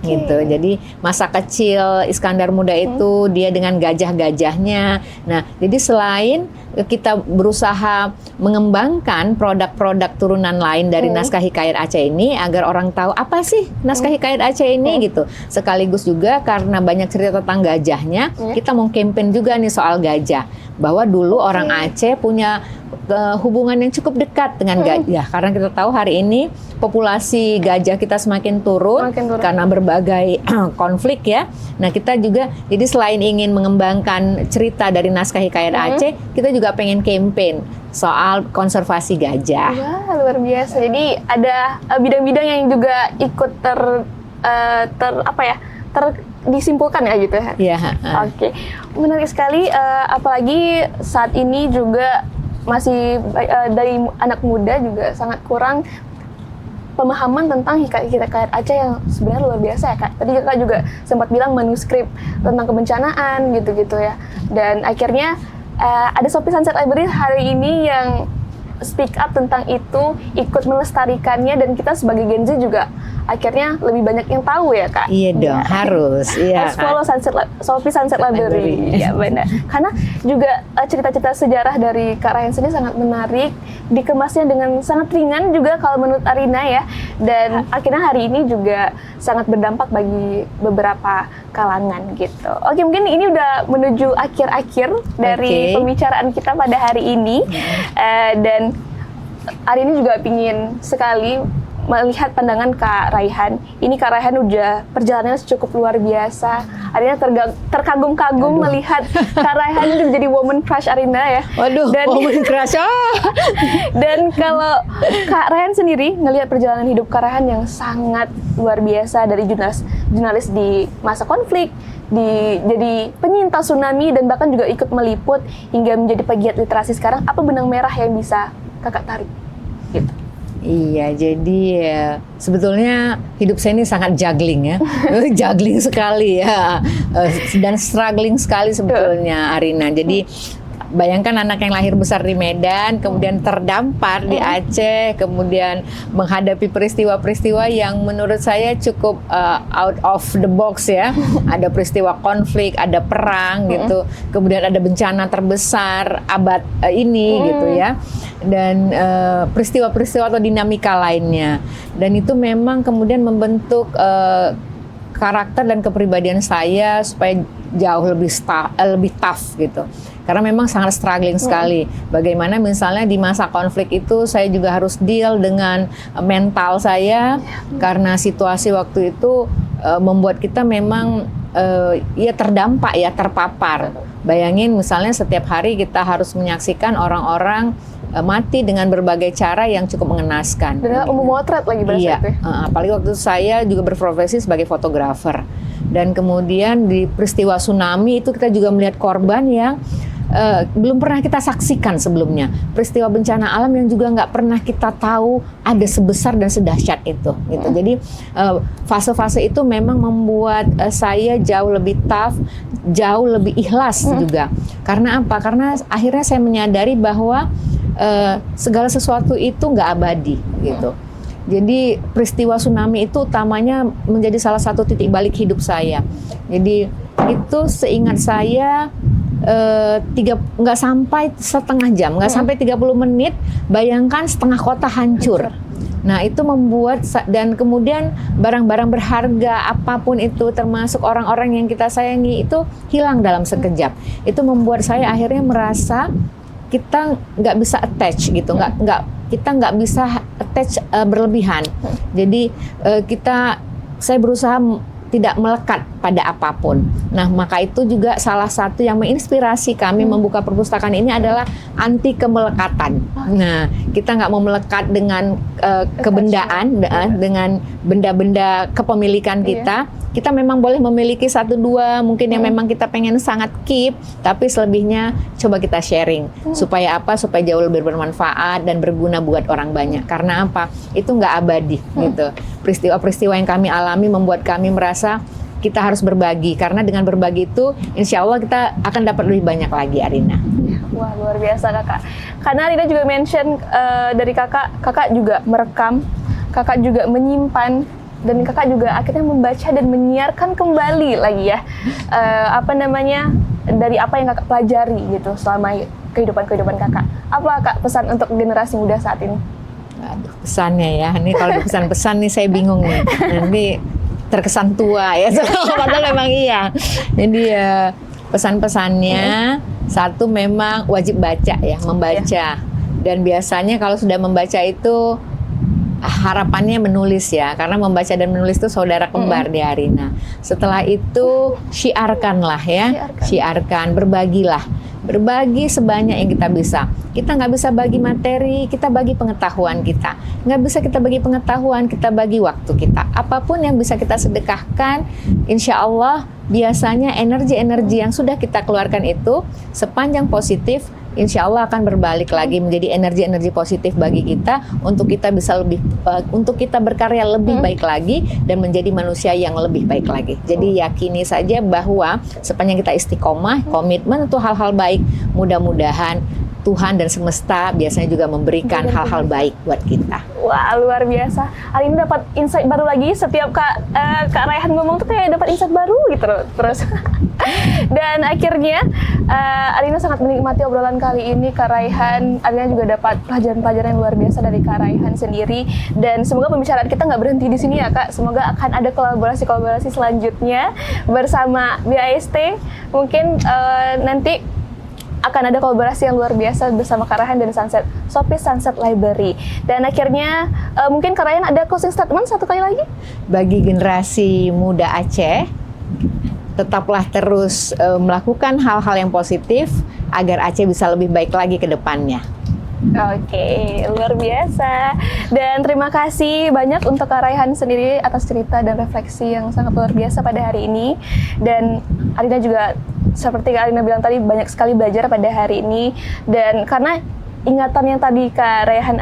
Speaker 2: Gitu. Jadi masa kecil Iskandar Muda itu dia dengan gajah-gajahnya. Nah, jadi selain kita berusaha mengembangkan produk-produk turunan lain dari naskah Hikayat Aceh ini agar orang tahu apa sih naskah Hikayat Aceh ini gitu. Sekaligus juga karena banyak cerita tentang gajahnya, kita mau campaign juga nih soal gajah. Bahwa dulu orang Aceh punya hubungan yang cukup dekat dengan gajah, karena kita tahu hari ini populasi gajah kita semakin turun karena berbagai konflik ya. Nah, kita juga jadi selain ingin mengembangkan cerita dari naskah Hikayat Aceh, kita juga pengen campaign soal konservasi gajah.
Speaker 1: Wah, luar biasa. Jadi ada bidang-bidang yang juga ikut disimpulkan ya gitu ya.
Speaker 2: Iya.
Speaker 1: Oke. Menarik sekali, apalagi saat ini juga masih dari anak muda juga sangat kurang pemahaman tentang Hikayat Aceh yang sebenarnya luar biasa ya Kak. Tadi Kakak juga sempat bilang manuskrip tentang kebencanaan gitu-gitu ya. Dan akhirnya ada Shopee Sunset Library hari ini yang speak up tentang itu, ikut melestarikannya, dan kita sebagai Gen Z juga akhirnya lebih banyak yang tahu ya Kak.
Speaker 2: Iya dong, harus. Iya.
Speaker 1: Harus follow Shopee Sunset Library. Iya benar. Karena juga cerita-cerita sejarah dari Kak Rayhan sendiri sangat menarik, dikemasnya dengan sangat ringan juga kalau menurut Arina ya. Dan akhirnya hari ini juga sangat berdampak bagi beberapa kalangan gitu. Oke, mungkin ini udah menuju akhir-akhir dari pembicaraan kita pada hari ini. Dan hari ini juga ingin sekali melihat pandangan Kak Rayhan. Ini Kak Rayhan udah perjalanannya cukup luar biasa. Arina terkagum-kagum melihat Kak Rayhan itu menjadi woman crush Arina ya.
Speaker 2: Waduh, woman crush.
Speaker 1: Dan kalau Kak Rayhan sendiri ngelihat perjalanan hidup Kak Rayhan yang sangat luar biasa, dari jurnalis di masa konflik, jadi penyintas tsunami, dan bahkan juga ikut meliput hingga menjadi pegiat literasi sekarang. Apa benang merah yang bisa Kakak tarik? Gitu.
Speaker 2: Iya, jadi sebetulnya hidup saya ini sangat juggling ya, juggling sekali ya, dan struggling sekali sebetulnya Arina. Jadi bayangkan anak yang lahir besar di Medan, kemudian terdampar di Aceh, kemudian menghadapi peristiwa-peristiwa yang menurut saya cukup out of the box ya. Ada peristiwa konflik, ada perang gitu, kemudian ada bencana terbesar abad ini gitu ya, dan peristiwa-peristiwa atau dinamika lainnya. Dan itu memang kemudian membentuk karakter dan kepribadian saya supaya jauh lebih tough gitu. Karena memang sangat struggling sekali. Bagaimana misalnya di masa konflik itu saya juga harus deal dengan mental saya, karena situasi waktu itu membuat kita memang ya terdampak ya, terpapar. Bayangin misalnya setiap hari kita harus menyaksikan orang-orang mati dengan berbagai cara yang cukup mengenaskan.
Speaker 1: Dan memotret lagi pada
Speaker 2: iya,
Speaker 1: saat itu.
Speaker 2: Apalagi waktu itu saya juga berprofesi sebagai fotografer. Dan kemudian di peristiwa tsunami itu kita juga melihat korban yang belum pernah kita saksikan sebelumnya. Peristiwa bencana alam yang juga nggak pernah kita tahu ada sebesar dan sedahsyat itu. Gitu. Jadi fase-fase itu memang membuat saya jauh lebih tough, jauh lebih ikhlas juga. Karena apa? Karena akhirnya saya menyadari bahwa segala sesuatu itu nggak abadi gitu. Jadi peristiwa tsunami itu utamanya menjadi salah satu titik balik hidup saya. Jadi itu seingat saya nggak sampai setengah jam, nggak sampai 30 menit, bayangkan setengah kota hancur. Nah itu membuat, dan kemudian barang-barang berharga apapun itu termasuk orang-orang yang kita sayangi itu hilang dalam sekejap. Itu membuat saya akhirnya merasa kita nggak bisa attach gitu, kita nggak bisa attach berlebihan. Jadi saya berusaha tidak melekat pada apapun. Nah, maka itu juga salah satu yang menginspirasi kami membuka perpustakaan ini adalah anti kemelekatan. Nah, kita nggak mau melekat dengan kebendaan, dengan benda-benda kepemilikan kita. Kita memang boleh memiliki 1-2 mungkin yang memang kita pengen sangat keep, tapi selebihnya coba kita sharing. Supaya apa? Supaya jauh lebih bermanfaat dan berguna buat orang banyak. Karena apa? Itu nggak abadi gitu. Peristiwa-peristiwa yang kami alami membuat kami merasa kita harus berbagi, karena dengan berbagi itu insya Allah kita akan dapat lebih banyak lagi, Arina.
Speaker 1: Wah, luar biasa kakak. Karena Arina juga mention dari kakak juga merekam, kakak juga menyimpan, dan kakak juga akhirnya membaca dan menyiarkan kembali lagi ya dari apa yang kakak pelajari gitu selama kehidupan kakak. Apa kak pesan untuk generasi muda saat ini?
Speaker 2: Aduh, pesannya ya, ini kalau pesan-pesan nih saya bingung nih. Nanti terkesan tua ya, padahal memang iya. Jadi pesan-pesannya satu, memang wajib baca ya, membaca. Dan biasanya kalau sudah membaca itu harapannya menulis ya, karena membaca dan menulis itu saudara kembar di Arina. Setelah itu syiarkanlah ya, syiarkan, berbagilah. Berbagi sebanyak yang kita bisa. Kita nggak bisa bagi materi, kita bagi pengetahuan kita. Nggak bisa kita bagi pengetahuan, kita bagi waktu kita. Apapun yang bisa kita sedekahkan, insya Allah biasanya energi-energi yang sudah kita keluarkan itu sepanjang positif, insya Allah akan berbalik lagi menjadi energi-energi positif bagi kita untuk kita bisa untuk kita berkarya lebih baik lagi dan menjadi manusia yang lebih baik lagi. Jadi yakini saja bahwa sepanjang kita istiqomah, komitmen untuk hal-hal baik, mudah-mudahan Tuhan dan semesta biasanya juga memberikan hal-hal baik buat kita.
Speaker 1: Wah, luar biasa. Arina dapat insight baru lagi setiap Kak Raihan ngomong tuh kayak dapat insight baru gitu terus. Dan akhirnya Arina sangat menikmati obrolan kali ini. Kak Raihan, Arina juga dapat pelajaran-pelajaran yang luar biasa dari Kak Raihan sendiri. Dan semoga pembicaraan kita nggak berhenti di sini ya Kak. Semoga akan ada kolaborasi-kolaborasi selanjutnya bersama BIST. Mungkin nanti akan ada kolaborasi yang luar biasa bersama Kak Raihan dan Shopee Sunset Library. Dan akhirnya mungkin Kak Raihan ada closing statement satu kali lagi?
Speaker 2: Bagi generasi muda Aceh, tetaplah terus melakukan hal-hal yang positif agar Aceh bisa lebih baik lagi ke depannya.
Speaker 1: Oke, luar biasa. Dan terima kasih banyak untuk Kak Raihan sendiri atas cerita dan refleksi yang sangat luar biasa pada hari ini. Dan Arina juga seperti Kak Arina bilang tadi, banyak sekali belajar pada hari ini. Dan karena ingatan yang tadi Kak Raihan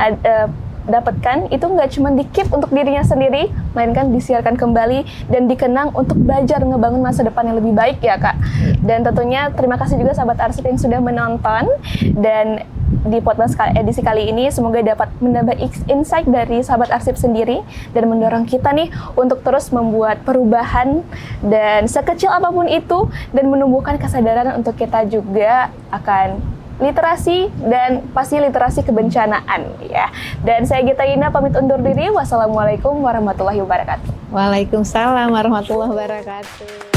Speaker 1: dapatkan itu nggak cuma di-keep untuk dirinya sendiri, melainkan disiarkan kembali dan dikenang untuk belajar ngebangun masa depan yang lebih baik ya Kak. Dan tentunya terima kasih juga sahabat Arsip yang sudah menonton, dan di podcast edisi kali ini semoga dapat menambah insight dari sahabat Arsip sendiri dan mendorong kita nih untuk terus membuat perubahan dan sekecil apapun itu, dan menumbuhkan kesadaran untuk kita juga akan literasi dan pasti literasi kebencanaan ya. Dan saya Gita Ina pamit undur diri. Wassalamualaikum warahmatullahi wabarakatuh.
Speaker 2: Waalaikumsalam warahmatullahi wabarakatuh.